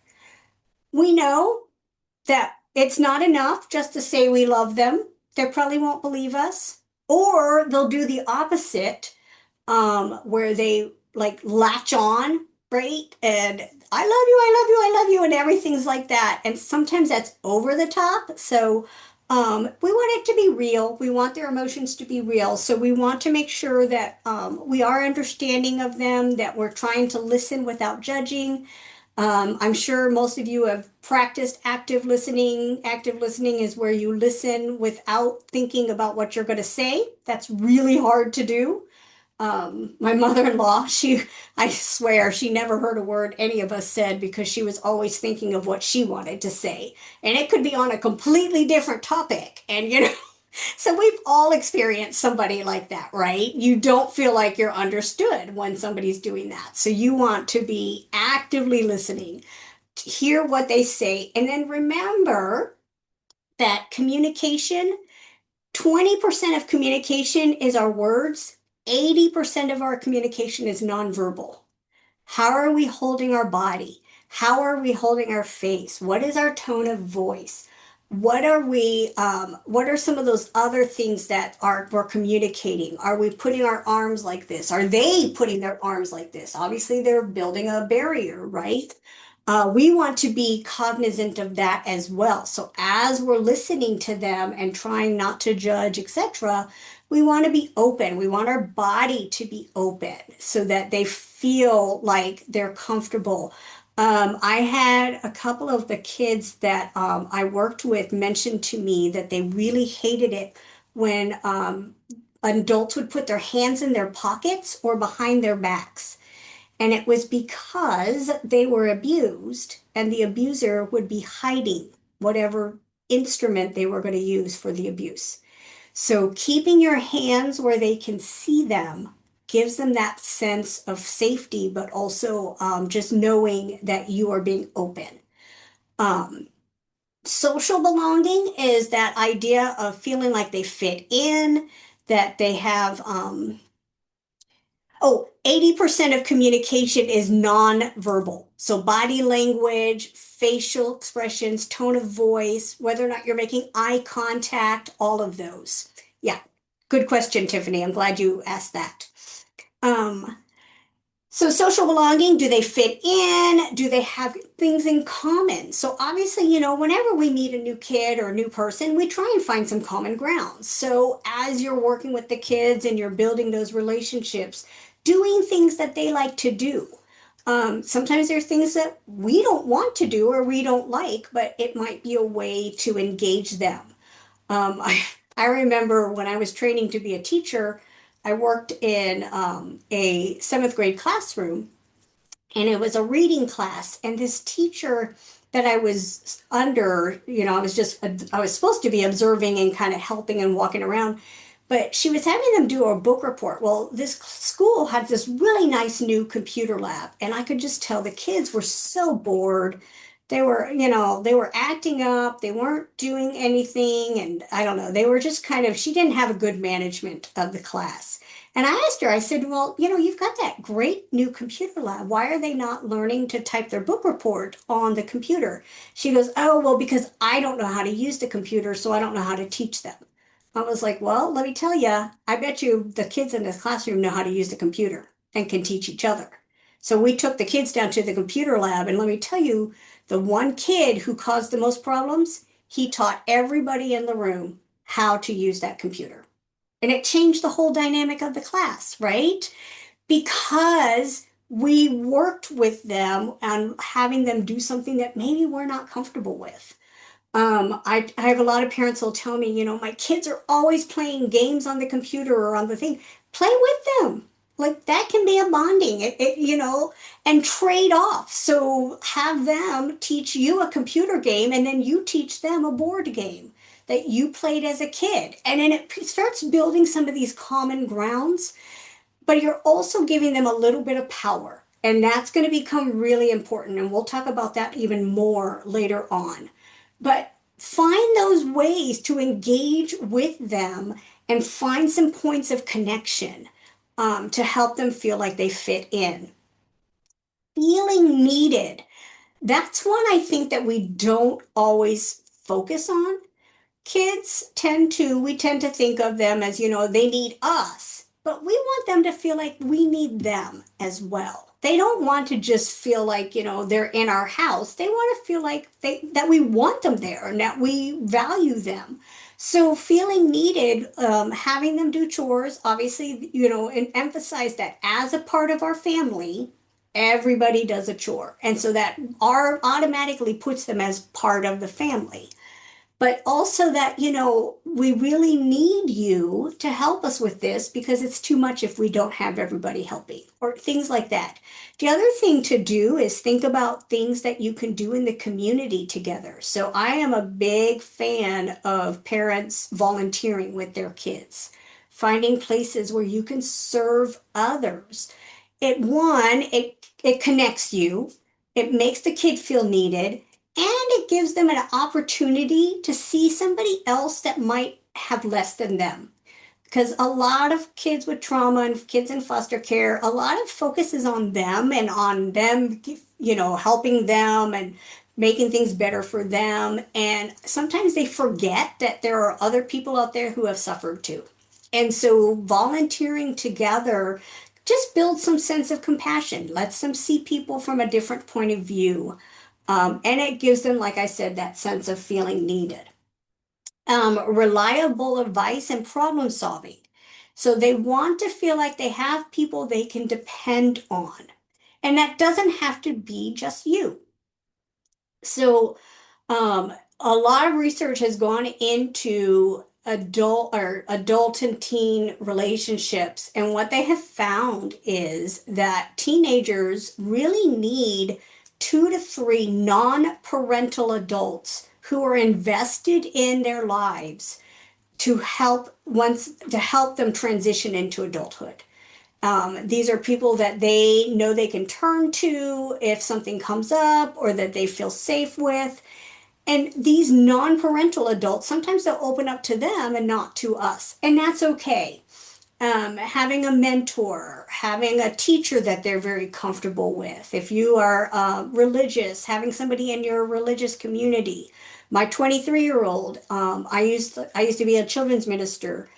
We know that it's not enough just to say we love them. They probably won't believe us, or they'll do the opposite where they like latch on, right? And I love you, I love you, I love you, and everything's like that. And sometimes that's over the top. So we want it to be real. We want their emotions to be real. So we want to make sure that we are understanding of them, that we're trying to listen without judging. I'm sure most of you have practiced active listening. Active listening is where you listen without thinking about what you're going to say. That's really hard to do. My mother-in-law, I swear, she never heard a word any of us said because she was always thinking of what she wanted to say. And it could be on a completely different topic. And, so we've all experienced somebody like that, right? You don't feel like you're understood when somebody's doing that. So you want to be actively listening, to hear what they say, and then remember that communication, 20% of communication is our words, 80% of our communication is nonverbal. How are we holding our body? How are we holding our face? What is our tone of voice? What are some of those other things that we're communicating? Are we putting our arms like this? Are they putting their arms like this? Obviously, they're building a barrier, right? We want to be cognizant of that as well. So as we're listening to them and trying not to judge, etc., we want to be open. We want our body to be open so that they feel like they're comfortable. I had a couple of the kids that I worked with mention to me that they really hated it when adults would put their hands in their pockets or behind their backs. And it was because they were abused and the abuser would be hiding whatever instrument they were going to use for the abuse. So keeping your hands where they can see them gives them that sense of safety, but also just knowing that you are being open. Um, Social belonging is that idea of feeling like they fit in, that they have, oh, 80% of communication is non-verbal. So body language, facial expressions, tone of voice, whether or not you're making eye contact, all of those. Yeah, good question, Tiffany. I'm glad you asked that. Um, so social belonging, do they fit in? Do they have things in common? So obviously, whenever we meet a new kid or a new person, we try and find some common ground. So as you're working with the kids and you're building those relationships, doing things that they like to do. Sometimes there's things that we don't want to do or we don't like, but it might be a way to engage them. I remember when I was training to be a teacher, I worked in a seventh grade classroom, and it was a reading class. And this teacher that I was under, I was supposed to be observing and kind of helping and walking around, but she was having them do a book report. Well, this school had this really nice new computer lab, and I could just tell the kids were so bored. They were acting up, they weren't doing anything, and I don't know, they were just she didn't have a good management of the class. And I asked her, I said, well, you've got that great new computer lab. Why are they not learning to type their book report on the computer? She goes, oh, well, because I don't know how to use the computer, so I don't know how to teach them. I was like, well, let me tell you, I bet you the kids in this classroom know how to use the computer and can teach each other. So we took the kids down to the computer lab, and let me tell you, the one kid who caused the most problems, he taught everybody in the room how to use that computer. And it changed the whole dynamic of the class, right? Because we worked with them on having them do something that maybe we're not comfortable with. I have a lot of parents who'll tell me, my kids are always playing games on the computer or on the thing. Play with them. Like that can be a bonding, and trade off. So have them teach you a computer game and then you teach them a board game that you played as a kid. And then it starts building some of these common grounds, but you're also giving them a little bit of power. And that's going to become really important. And we'll talk about that even more later on. But find those ways to engage with them and find some points of connection to help them feel like they fit in. Feeling needed. That's one I think that we don't always focus on. We tend to think of them as, they need us, but we want them to feel like we need them as well. They don't want to just feel like, they're in our house. They want to feel like that we want them there and that we value them. So feeling needed, having them do chores, obviously, and emphasize that as a part of our family, everybody does a chore. And so that automatically puts them as part of the family. but also that, we really need you to help us with this because it's too much if we don't have everybody helping, or things like that. The other thing to do is think about things that you can do in the community together. So I am a big fan of parents volunteering with their kids, finding places where you can serve others. It connects you, it makes the kid feel needed, and it gives them an opportunity to see somebody else that might have less than them. Because a lot of kids with trauma and kids in foster care, a lot of focus is on them and on them, helping them and making things better for them. And sometimes they forget that there are other people out there who have suffered too. And so volunteering together just builds some sense of compassion, lets them see people from a different point of view. And it gives them, like I said, that sense of feeling needed. Reliable advice and problem solving. So they want to feel like they have people they can depend on. And that doesn't have to be just you. So a lot of research has gone into adult and teen relationships, and what they have found is that teenagers really need 2 to 3 non-parental adults who are invested in their lives to help them transition into adulthood. These are people that they know they can turn to if something comes up or that they feel safe with. And these non-parental adults, sometimes they'll open up to them and not to us. And that's okay. Having a mentor, having a teacher that they're very comfortable with. If you are religious, having somebody in your religious community. My 23-year-old, I used to be a children's minister,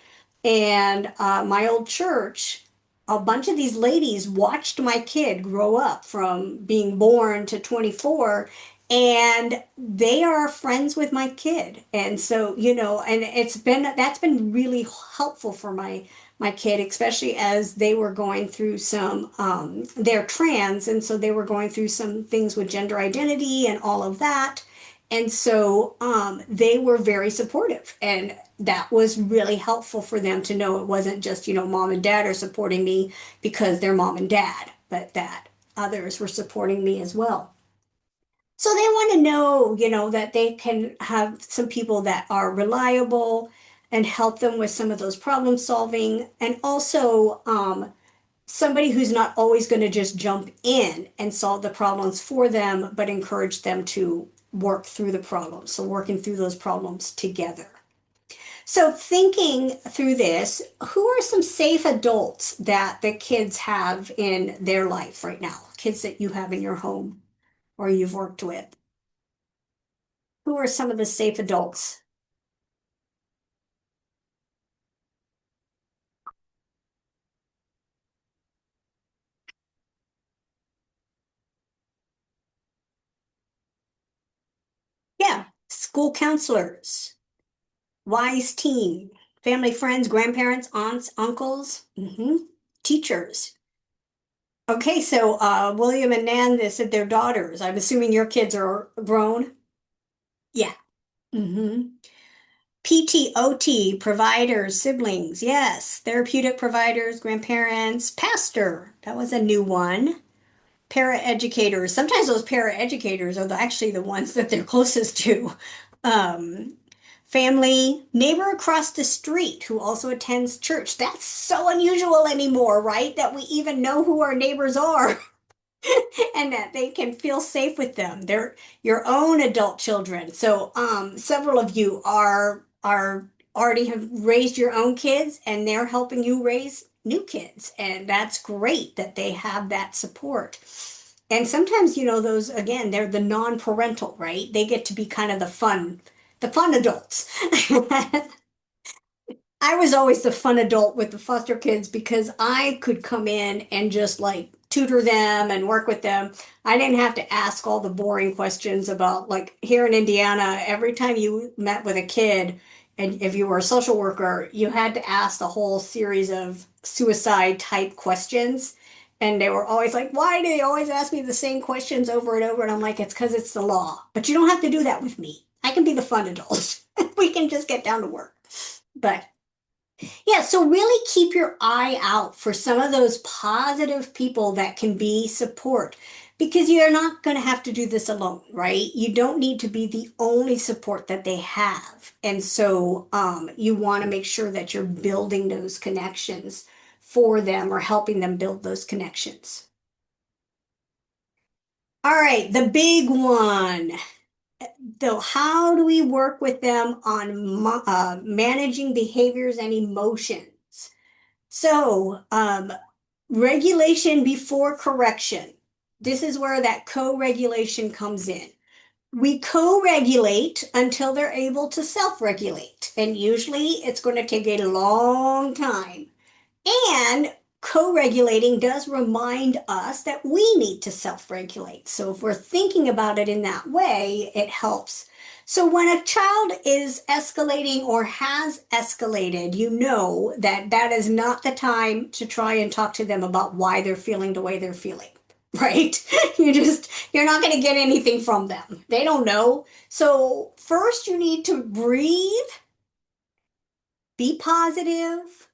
and my old church, a bunch of these ladies watched my kid grow up from being born to 24, and they are friends with my kid. And so, and that's been really helpful for my kid, especially as they were going through they're trans, and so they were going through some things with gender identity and all of that. And so they were very supportive, and that was really helpful for them to know it wasn't just, mom and dad are supporting me because they're mom and dad, but that others were supporting me as well. So they want to know, that they can have some people that are reliable and help them with some of those problem solving, and also somebody who's not always going to just jump in and solve the problems for them, but encourage them to work through the problems. So working through those problems together. So thinking through this, who are some safe adults that the kids have in their life right now? Kids that you have in your home or you've worked with. Who are some of the safe adults? Yeah, school counselors, wise teen, family friends, grandparents, aunts, uncles, teachers. Okay, so William and Nan, they said they're daughters. I'm assuming your kids are grown. Yeah. hmm PTOT, providers, siblings. Yes. Therapeutic providers, grandparents, pastor. That was a new one. Paraeducators. Sometimes those paraeducators are actually the ones that they're closest to. Um, Family, neighbor across the street who also attends church. That's so unusual anymore, right? That we even know who our neighbors are. And that they can feel safe with them. They're your own adult children. So several of you are already have raised your own kids, and they're helping you raise new kids. And that's great that they have that support. And sometimes, those again, they're the non-parental, right? They get to be kind of the fun adults. I was always the fun adult with the foster kids because I could come in and just like tutor them and work with them. I didn't have to ask all the boring questions about, like, here in Indiana, every time you met with a kid, and if you were a social worker, you had to ask the whole series of suicide type questions. And they were always like, why do they always ask me the same questions over and over? And I'm like, it's because it's the law. But you don't have to do that with me. I can be the fun adult. We can just get down to work. But yeah, so really keep your eye out for some of those positive people that can be support because you're not going to have to do this alone, right? You don't need to be the only support that they have. And so you want to make sure that you're building those connections for them or helping them build those connections. All right, the big one. So, how do we work with them on managing behaviors and emotions? So, regulation before correction. This is where that co-regulation comes in. We co-regulate until they're able to self-regulate. And usually it's going to take a long time. And co-regulating does remind us that we need to self-regulate. So if we're thinking about it in that way, it helps. So when a child is escalating or has escalated, you know that that is not the time to try and talk to them about why they're feeling the way they're feeling. Right? You're not going to get anything from them. They don't know. So first you need to breathe, be positive,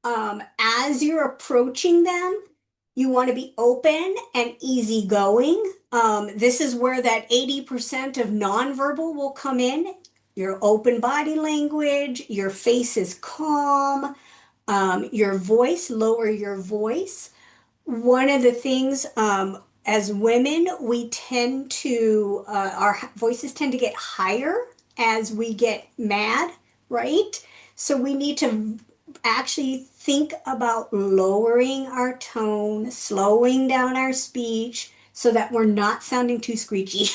as you're approaching them, you want to be open and easygoing. This is where that 80% of nonverbal will come in. Your open body language, your face is calm, your voice, lower your voice. One of the things, as women, we tend to, our voices tend to get higher as we get mad, right? So we need to actually think about lowering our tone, slowing down our speech so that we're not sounding too screechy.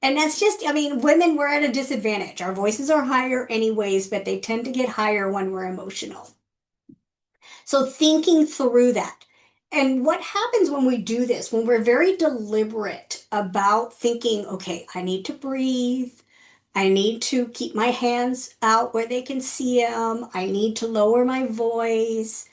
And that's just, I mean, women, we're at a disadvantage. Our voices are higher anyways, but they tend to get higher when we're emotional. So thinking through that. And what happens when we do this, when we're very deliberate about thinking, okay, I need to breathe. I need to keep my hands out where they can see them. I need to lower my voice.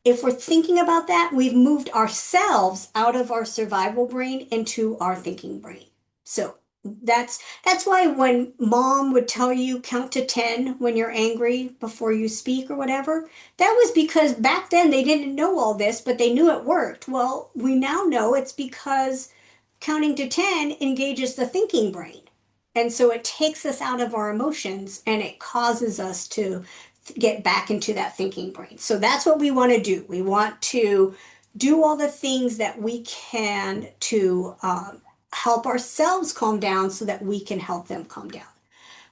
If we're thinking about that, we've moved ourselves out of our survival brain into our thinking brain. So that's why when mom would tell you count to 10 when you're angry before you speak or whatever, that was because back then they didn't know all this, but they knew it worked. Well, we now know it's because counting to 10 engages the thinking brain. And so it takes us out of our emotions and it causes us to get back into that thinking brain. So that's what we want to do. We want to do all the things that we can to help ourselves calm down so that we can help them calm down.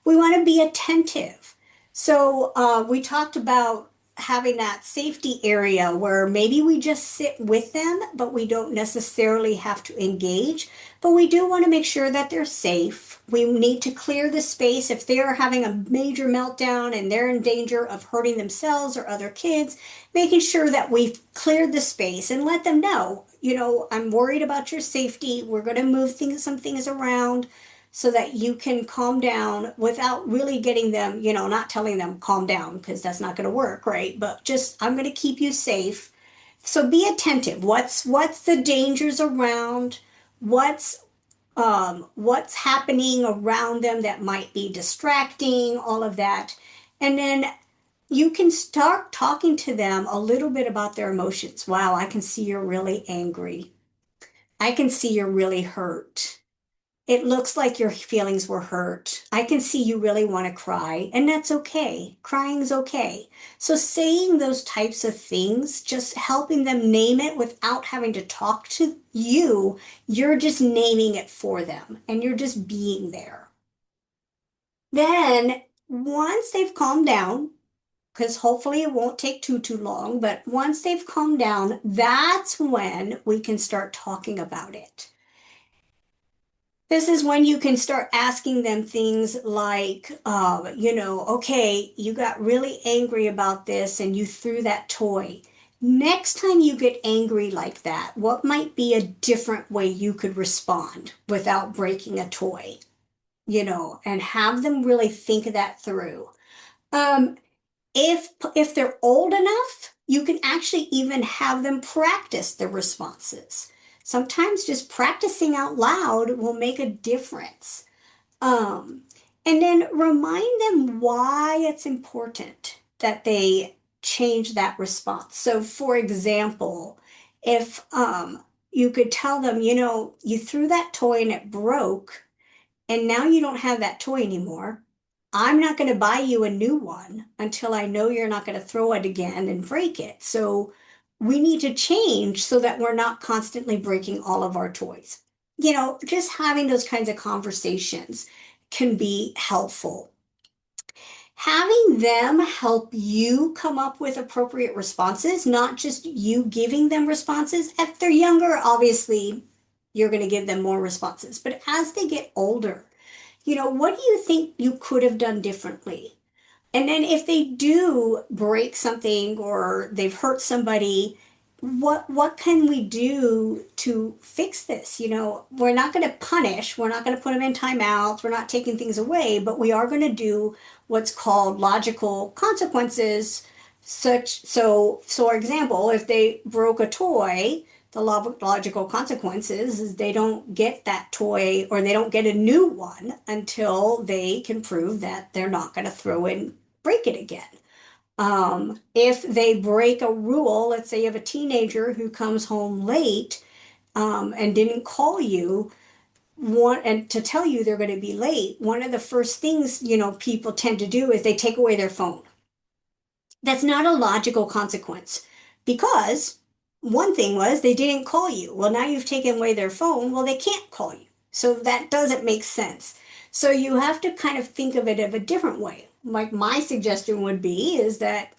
We want to be attentive. So we talked about having that safety area where maybe we just sit with them, but we don't necessarily have to engage. But we do want to make sure that they're safe. We need to clear the space if they are having a major meltdown and they're in danger of hurting themselves or other kids, making sure that we've cleared the space and let them know, you know, I'm worried about your safety. We're going to move some things around so that you can calm down without really getting them, you know, not telling them calm down because that's not going to work, right? But just I'm going to keep you safe. So be attentive. What's the dangers around? What's happening around them that might be distracting, all of that. And then you can start talking to them a little bit about their emotions. Wow, I can see you're really angry. I can see you're really hurt. It looks like your feelings were hurt. I can see you really want to cry, and that's okay. Crying's okay. So, saying those types of things, just helping them name it without having to talk to you, you're just naming it for them and you're just being there. Then, once they've calmed down, because hopefully it won't take too long, but once they've calmed down, that's when we can start talking about it. This is when you can start asking them things like, you know, okay, you got really angry about this and you threw that toy. Next time you get angry like that, what might be a different way you could respond without breaking a toy, you know, and have them really think that through. Um, if they're old enough, you can actually even have them practice the responses. Sometimes just practicing out loud will make a difference. Um, And then remind them why it's important that they change that response. So, for example, if you could tell them, you threw that toy and it broke, and now you don't have that toy anymore. I'm not going to buy you a new one until I know you're not going to throw it again and break it. So we need to change so that we're not constantly breaking all of our toys. Just having those kinds of conversations can be helpful. Having them help you come up with appropriate responses, not just you giving them responses. If they're younger, obviously, you're going to give them more responses. But as they get older, what do you think you could have done differently? And then if they do break something or they've hurt somebody, what can we do to fix this? We're not going to punish, we're not going to put them in timeouts, we're not taking things away, but we are going to do what's called logical consequences. For example, if they broke a toy, the logical consequences is they don't get that toy or they don't get a new one until they can prove that they're not going to throw and break it again. If they break a rule, let's say you have a teenager who comes home late and didn't call you, and to tell you they're going to be late, one of the first things people tend to do is they take away their phone. That's not a logical consequence because one thing was they didn't call you. Well, now you've taken away their phone. Well, they can't call you. So that doesn't make sense. So you have to kind of think of it of a different way. Like my suggestion would be is that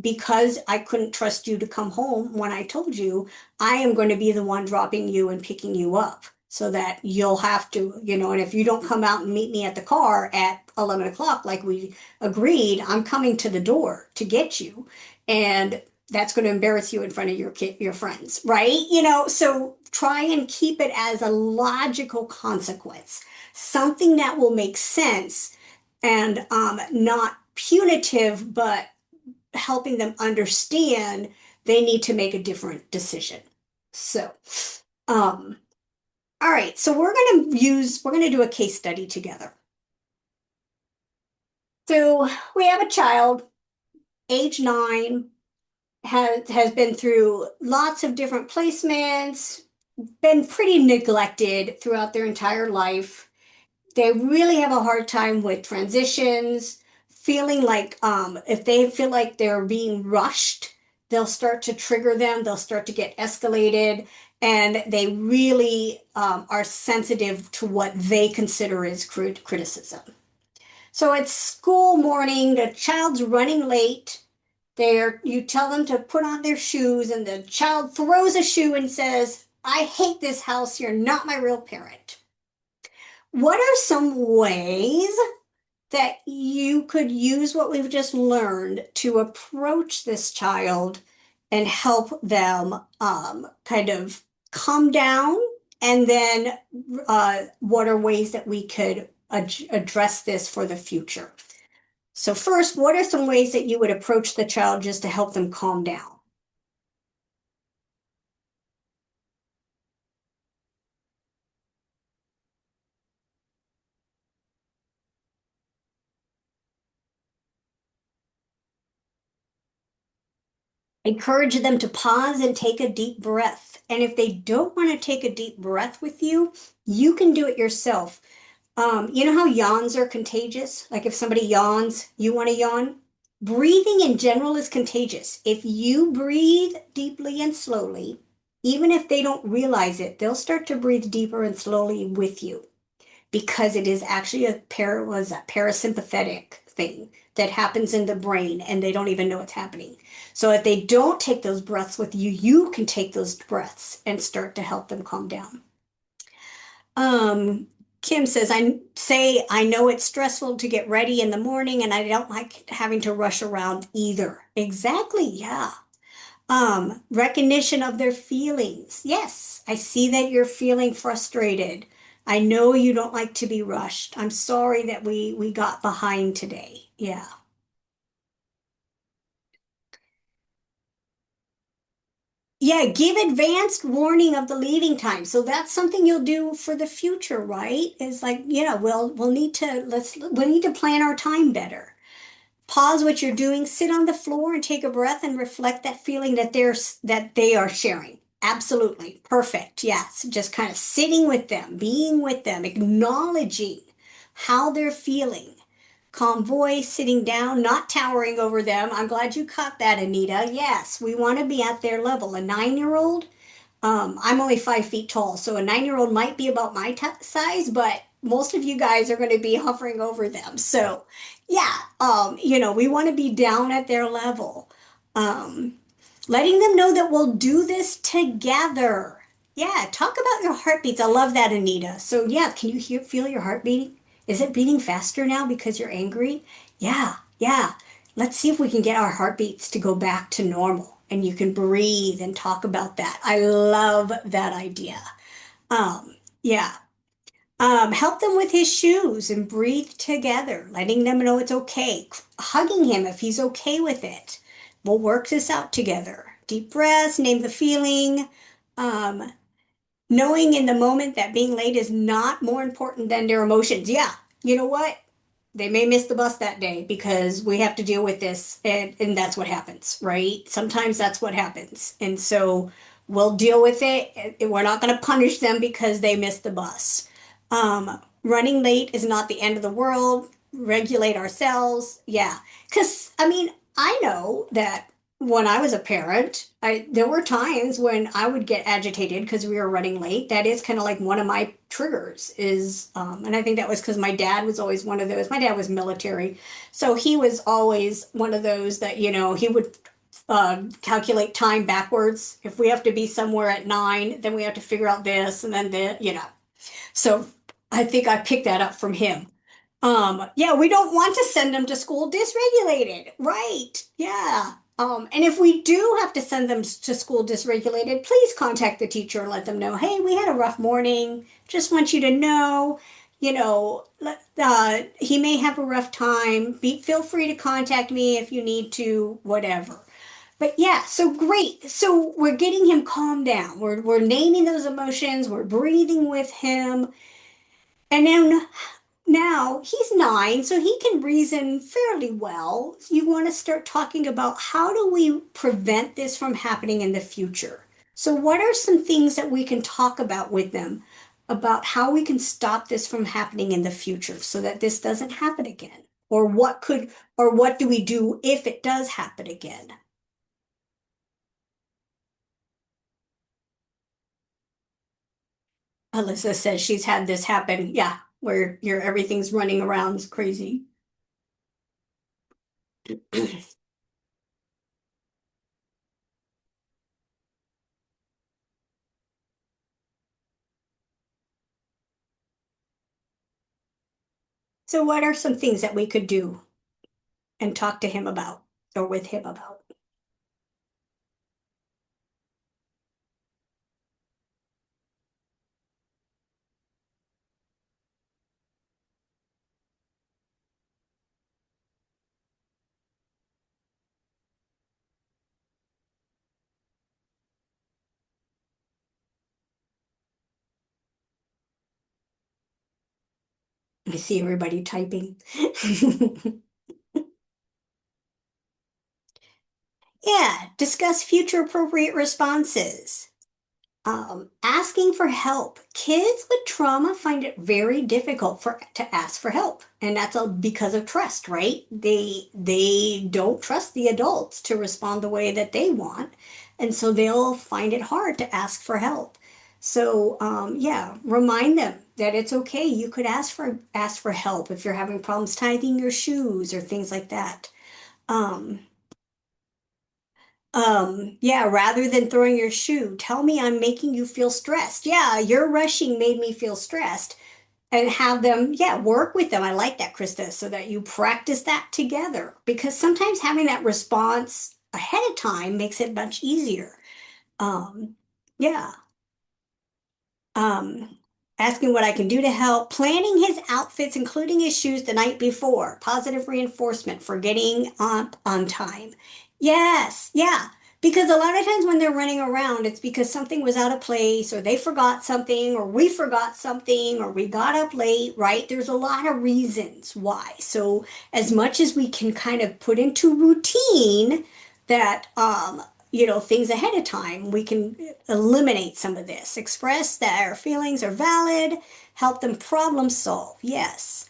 because I couldn't trust you to come home when I told you, I am going to be the one dropping you and picking you up so that you'll have to, and if you don't come out and meet me at the car at 11 o'clock, like we agreed, I'm coming to the door to get you. And that's going to embarrass you in front of your friends, right? So try and keep it as a logical consequence, something that will make sense and not punitive, but helping them understand they need to make a different decision. So, um, all right, so we're going to do a case study together. So we have a child, age 9, has been through lots of different placements, been pretty neglected throughout their entire life. They really have a hard time with transitions, feeling like if they feel like they're being rushed, they'll start to trigger them, they'll start to get escalated, and they really are sensitive to what they consider as criticism. So it's school morning, the child's running late. You tell them to put on their shoes, and the child throws a shoe and says, I hate this house, you're not my real parent. What are some ways that you could use what we've just learned to approach this child and help them kind of calm down? And then what are ways that we could address this for the future? So, first, what are some ways that you would approach the child just to help them calm down? Encourage them to pause and take a deep breath. And if they don't want to take a deep breath with you, you can do it yourself. You know how yawns are contagious? Like if somebody yawns, you want to yawn? Breathing in general is contagious. If you breathe deeply and slowly, even if they don't realize it, they'll start to breathe deeper and slowly with you because it is actually was a parasympathetic thing that happens in the brain and they don't even know it's happening. So if they don't take those breaths with you, you can take those breaths and start to help them calm down. Kim says, I know it's stressful to get ready in the morning and I don't like having to rush around either. Exactly, yeah. Recognition of their feelings. Yes, I see that you're feeling frustrated. I know you don't like to be rushed. I'm sorry that we got behind today. Yeah. Yeah, give advanced warning of the leaving time. So that's something you'll do for the future, right? Is like, yeah, we'll need to we need to plan our time better. Pause what you're doing, sit on the floor and take a breath and reflect that feeling that they are sharing. Absolutely. Perfect. Yes. Just kind of sitting with them, being with them, acknowledging how they're feeling. Calm voice, sitting down, not towering over them. I'm glad you caught that, Anita. Yes, we want to be at their level. A 9-year old, I'm only 5 feet tall, so a 9-year old might be about my size, but most of you guys are going to be hovering over them. So, yeah, we want to be down at their level. Um, Letting them know that we'll do this together. Yeah, talk about your heartbeats. I love that, Anita. So, yeah, can you feel your heart beating? Is it beating faster now because you're angry? Yeah, yeah. Let's see if we can get our heartbeats to go back to normal and you can breathe and talk about that. I love that idea. Yeah. Help them with his shoes and breathe together, letting them know it's okay. Hugging him if he's okay with it. We'll work this out together. Deep breaths, name the feeling. Um, Knowing in the moment that being late is not more important than their emotions. Yeah, you know what? They may miss the bus that day because we have to deal with this, and that's what happens, right? Sometimes that's what happens. And so we'll deal with it. We're not going to punish them because they missed the bus. Running late is not the end of the world. Regulate ourselves. Yeah. Because, I mean, I know that when I was a parent, there were times when I would get agitated because we were running late. That is kind of like one of my triggers is, and I think that was because my dad was always one of those. My dad was military, so he was always one of those that, he would calculate time backwards. If we have to be somewhere at 9, then we have to figure out this and then the. So I think I picked that up from him. Yeah, we don't want to send them to school dysregulated. Right. Yeah. And if we do have to send them to school dysregulated, please contact the teacher and let them know, hey, we had a rough morning. Just want you to know, he may have a rough time. Feel free to contact me if you need to, whatever. But yeah, so great. So we're getting him calmed down. We're naming those emotions. We're breathing with him. And then now he's 9, so he can reason fairly well. You want to start talking about how do we prevent this from happening in the future? So, what are some things that we can talk about with them about how we can stop this from happening in the future so that this doesn't happen again? Or what do we do if it does happen again? Alyssa says she's had this happen. Yeah, where everything's running around crazy. So, what are some things that we could do and talk to him about or with him about? I see everybody typing. Yeah, discuss future appropriate responses. Asking for help. Kids with trauma find it very difficult to ask for help, and that's all because of trust, right? They don't trust the adults to respond the way that they want, and so they'll find it hard to ask for help. So yeah, remind them that it's okay. You could ask for help if you're having problems tying your shoes or things like that. Um, yeah, rather than throwing your shoe, tell me I'm making you feel stressed. Yeah, your rushing made me feel stressed. And have them, yeah, work with them. I like that, Krista, so that you practice that together. Because sometimes having that response ahead of time makes it much easier. Um, yeah. Um, Asking what I can do to help, planning his outfits, including his shoes the night before, positive reinforcement for getting up on time. Yes, yeah. Because a lot of times when they're running around, it's because something was out of place, or they forgot something, or we forgot something, or we got up late, right? There's a lot of reasons why. So, as much as we can kind of put into routine that, things ahead of time, we can eliminate some of this. Express that our feelings are valid, help them problem solve. Yes.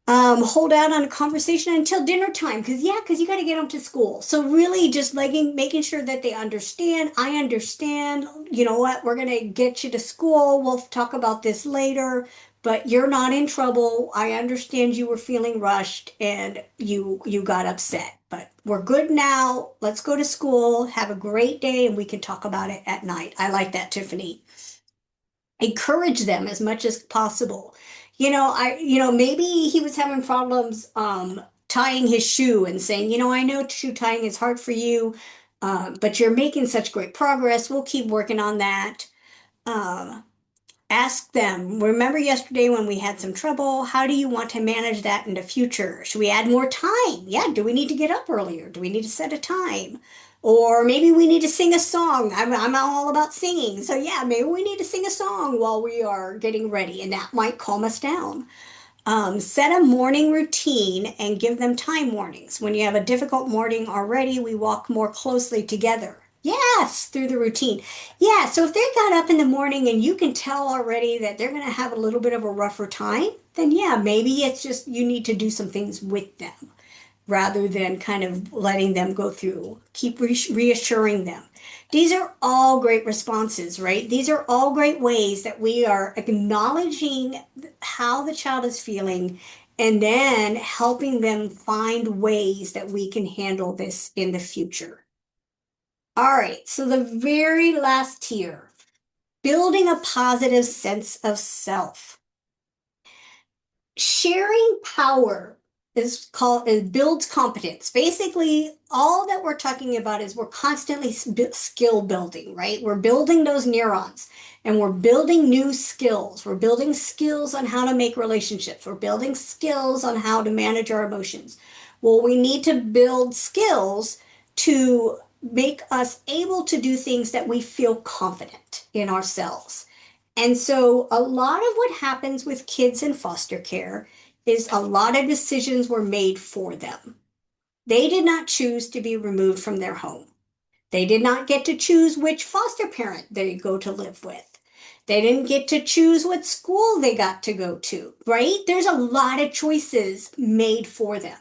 Hold out on a conversation until dinner time because you got to get them to school. So really just making sure that they understand. I understand. You know what? We're going to get you to school. We'll talk about this later, but you're not in trouble. I understand you were feeling rushed and you got upset, but we're good now. Let's go to school. Have a great day and we can talk about it at night. I like that, Tiffany. Encourage them as much as possible. Maybe he was having problems tying his shoe and saying, I know shoe tying is hard for you, but you're making such great progress. We'll keep working on that. Um, Ask them, remember yesterday when we had some trouble? How do you want to manage that in the future? Should we add more time? Yeah, do we need to get up earlier? Do we need to set a time? Or maybe we need to sing a song. I'm all about singing. So, yeah, maybe we need to sing a song while we are getting ready, and that might calm us down. Set a morning routine and give them time warnings. When you have a difficult morning already, we walk more closely together. Yes, through the routine. Yeah, so if they got up in the morning and you can tell already that they're going to have a little bit of a rougher time, then yeah, maybe it's just you need to do some things with them rather than kind of letting them go through. Keep reassuring them. These are all great responses, right? These are all great ways that we are acknowledging how the child is feeling and then helping them find ways that we can handle this in the future. All right, so the very last tier, building a positive sense of self. Sharing power is builds competence. Basically, all that we're talking about is we're constantly skill building, right? We're building those neurons and we're building new skills. We're building skills on how to make relationships. We're building skills on how to manage our emotions. Well, we need to build skills to make us able to do things that we feel confident in ourselves. And so, a lot of what happens with kids in foster care is a lot of decisions were made for them. They did not choose to be removed from their home. They did not get to choose which foster parent they go to live with. They didn't get to choose what school they got to go to, right? There's a lot of choices made for them.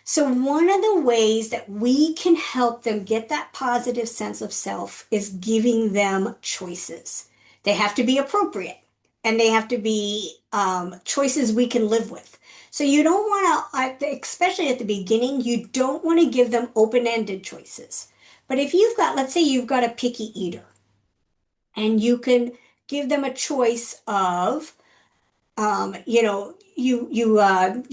So, one of the ways that we can help them get that positive sense of self is giving them choices. They have to be appropriate and they have to be choices we can live with. So, you don't want to, especially at the beginning, you don't want to give them open ended choices. But if you've got, let's say you've got a picky eater and you can give them a choice of you're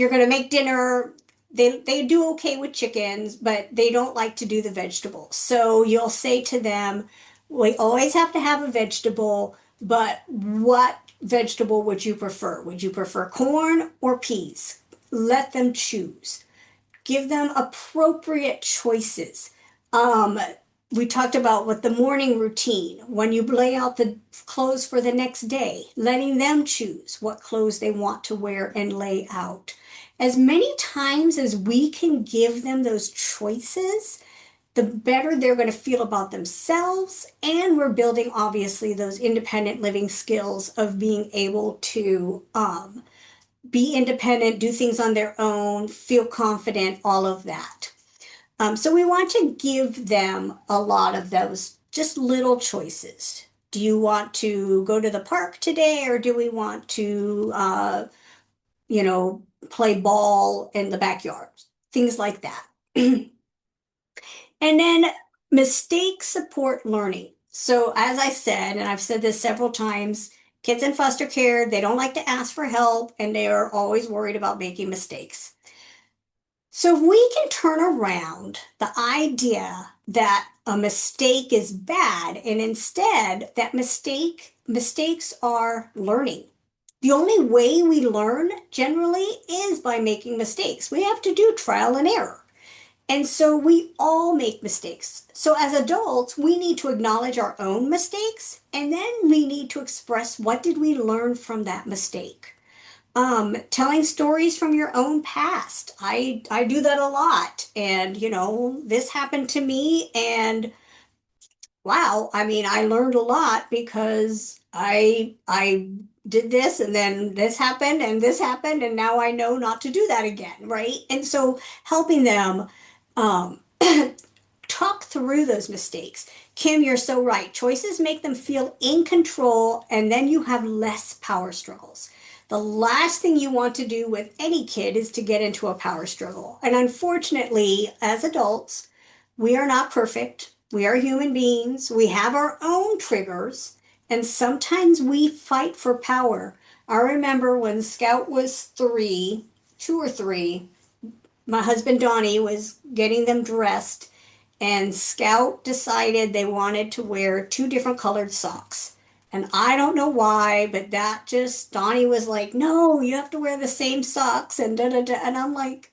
going to make dinner. They do okay with chickens, but they don't like to do the vegetables. So you'll say to them, we always have to have a vegetable, but what vegetable would you prefer? Would you prefer corn or peas? Let them choose. Give them appropriate choices. Um, we talked about what the morning routine, when you lay out the clothes for the next day, letting them choose what clothes they want to wear and lay out. As many times as we can give them those choices, the better they're going to feel about themselves. And we're building, obviously, those independent living skills of being able to be independent, do things on their own, feel confident, all of that. So we want to give them a lot of those just little choices. Do you want to go to the park today, or do we want to, you know, play ball in the backyard? Things like that. And then mistakes support learning. So as I said, and I've said this several times, kids in foster care, they don't like to ask for help and they are always worried about making mistakes. So if we can turn around the idea that a mistake is bad and instead that mistakes are learning. The only way we learn generally is by making mistakes. We have to do trial and error. And so we all make mistakes. So as adults, we need to acknowledge our own mistakes and then we need to express what did we learn from that mistake. Telling stories from your own past. I do that a lot. And this happened to me and wow, I mean, I learned a lot because I did this and then this happened and now I know not to do that again, right? And so helping them um talk through those mistakes. Kim, you're so right. Choices make them feel in control, and then you have less power struggles. The last thing you want to do with any kid is to get into a power struggle. And unfortunately, as adults, we are not perfect. We are human beings. We have our own triggers, and sometimes we fight for power. I remember when Scout was 2 or 3, my husband Donnie was getting them dressed and Scout decided they wanted to wear 2 different colored socks. And I don't know why, but that just, Donnie was like, no, you have to wear the same socks and da da da. And I'm like,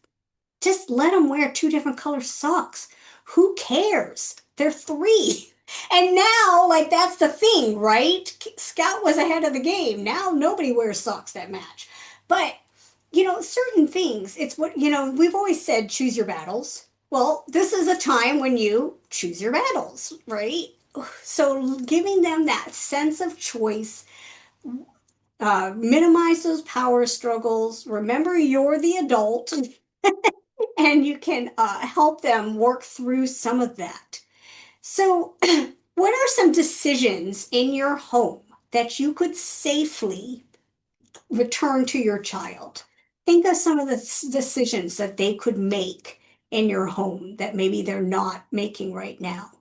just let them wear 2 different colored socks. Who cares? They're 3. And now, like, that's the thing, right? Scout was ahead of the game. Now nobody wears socks that match. But, certain things, it's what, we've always said choose your battles. Well, this is a time when you choose your battles, right? So giving them that sense of choice, minimize those power struggles. Remember, you're the adult and you can help them work through some of that. So, what are some decisions in your home that you could safely return to your child? Think of some of the decisions that they could make in your home that maybe they're not making right now.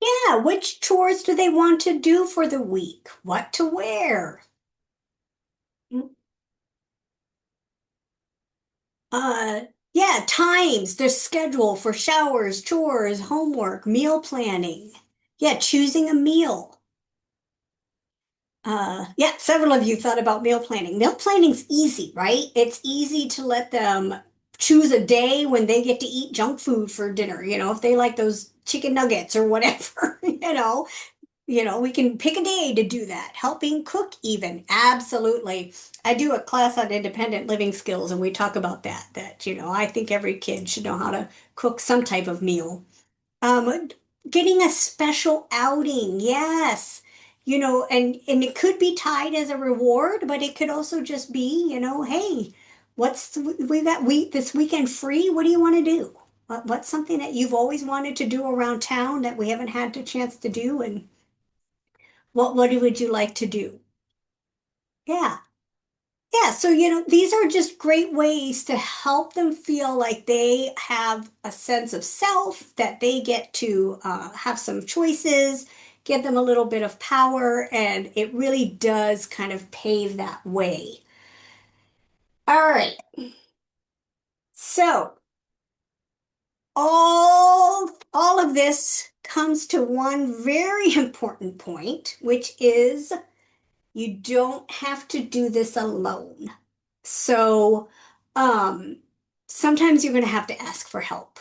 Yeah, which chores do they want to do for the week? What to wear? Uh, yeah, times, their schedule for showers, chores, homework, meal planning. Yeah, choosing a meal. Yeah, several of you thought about meal planning. Meal planning's easy, right? It's easy to let them choose a day when they get to eat junk food for dinner, if they like those chicken nuggets or whatever, we can pick a day to do that. Helping cook even. Absolutely. I do a class on independent living skills and we talk about that, I think every kid should know how to cook some type of meal. Um, Getting a special outing, yes. And it could be tied as a reward, but it could also just be, hey, we got this weekend free. What do you want to do? What's something that you've always wanted to do around town that we haven't had the chance to do? And what would you like to do? Yeah. Yeah, so these are just great ways to help them feel like they have a sense of self, that they get to have some choices, give them a little bit of power, and it really does kind of pave that way. All right, so all of this comes to one very important point, which is you don't have to do this alone. So, um, sometimes you're going to have to ask for help.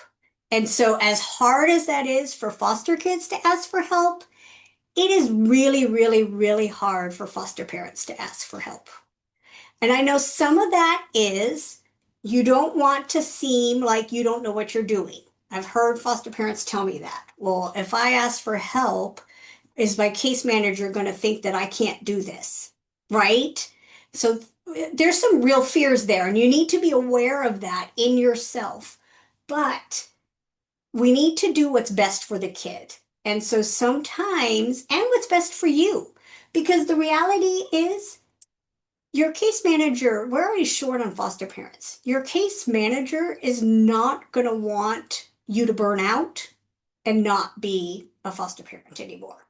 And so, as hard as that is for foster kids to ask for help, it is really, really, really hard for foster parents to ask for help. And I know some of that is you don't want to seem like you don't know what you're doing. I've heard foster parents tell me that. Well, if I ask for help, is my case manager going to think that I can't do this? Right? So there's some real fears there, and you need to be aware of that in yourself. But we need to do what's best for the kid. And so sometimes, and what's best for you, because the reality is your case manager, we're already short on foster parents. Your case manager is not going to want you to burn out and not be a foster parent anymore.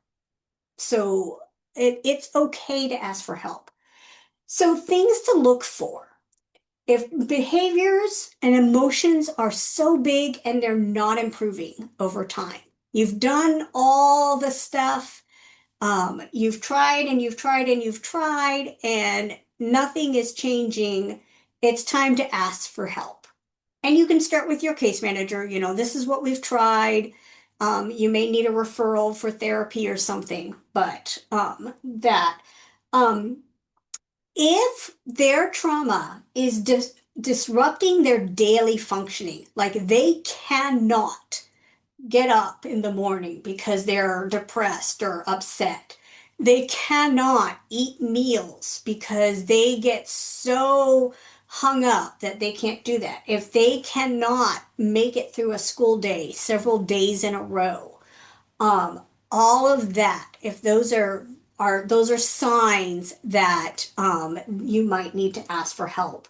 So It's okay to ask for help. So things to look for. If behaviors and emotions are so big and they're not improving over time, you've done all the stuff, you've tried and you've tried and you've tried, and nothing is changing, it's time to ask for help. And you can start with your case manager. This is what we've tried. You may need a referral for therapy or something, but that. Um, if their trauma is disrupting their daily functioning, like they cannot get up in the morning because they're depressed or upset, they cannot eat meals because they get so hung up that they can't do that. If they cannot make it through a school day several days in a row, um, all of that, if those are signs that you might need to ask for help.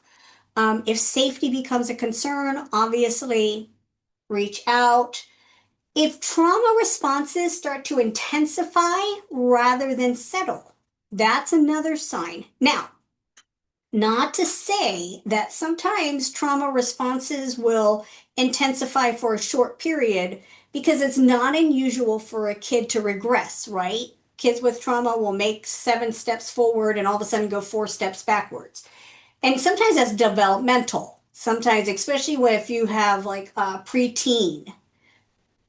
If safety becomes a concern, obviously reach out. If trauma responses start to intensify rather than settle, that's another sign. Now, not to say that sometimes trauma responses will intensify for a short period, because it's not unusual for a kid to regress, right? Kids with trauma will make 7 steps forward and all of a sudden go 4 steps backwards. And sometimes that's developmental. Sometimes, especially if you have like a preteen,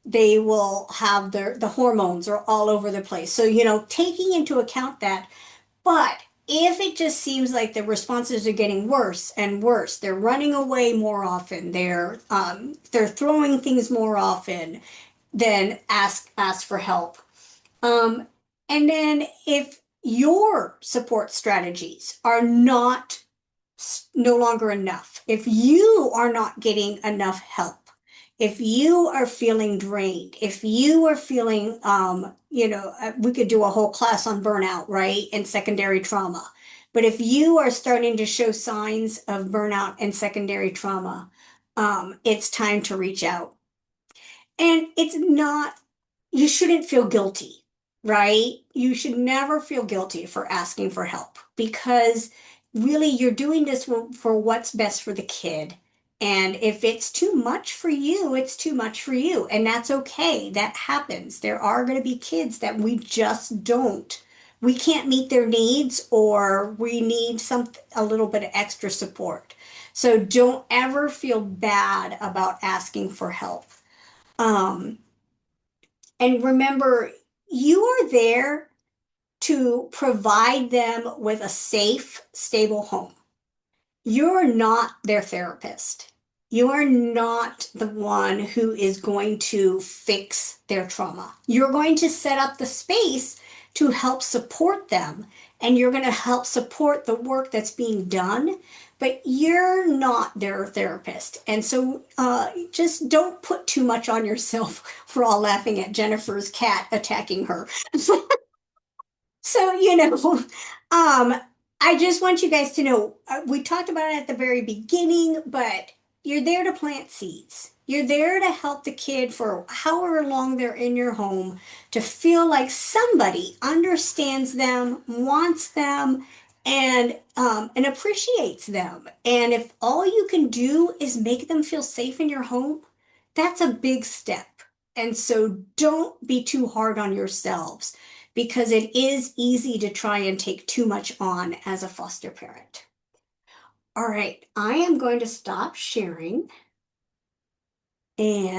they will have the hormones are all over the place. So, taking into account that. But if it just seems like the responses are getting worse and worse, they're running away more often, they're throwing things more often, then ask for help. Um, and then if your support strategies are not no longer enough, if you are not getting enough help, if you are feeling drained, if you are feeling, we could do a whole class on burnout, right? And secondary trauma. But if you are starting to show signs of burnout and secondary trauma, it's time to reach out. And it's not, you shouldn't feel guilty, right? You should never feel guilty for asking for help, because really you're doing this for what's best for the kid. And if it's too much for you, it's too much for you. And that's okay. That happens. There are going to be kids that we can't meet their needs, or we need a little bit of extra support. So don't ever feel bad about asking for help. Um, and remember, you are there to provide them with a safe, stable home. You're not their therapist. You are not the one who is going to fix their trauma. You're going to set up the space to help support them, and you're going to help support the work that's being done, but you're not their therapist. And so just don't put too much on yourself. We're all laughing at Jennifer's cat attacking her. So, I just want you guys to know, we talked about it at the very beginning, but you're there to plant seeds. You're there to help the kid for however long they're in your home to feel like somebody understands them, wants them, and appreciates them. And if all you can do is make them feel safe in your home, that's a big step. And so don't be too hard on yourselves, because it is easy to try and take too much on as a foster parent. All right, I am going to stop sharing, and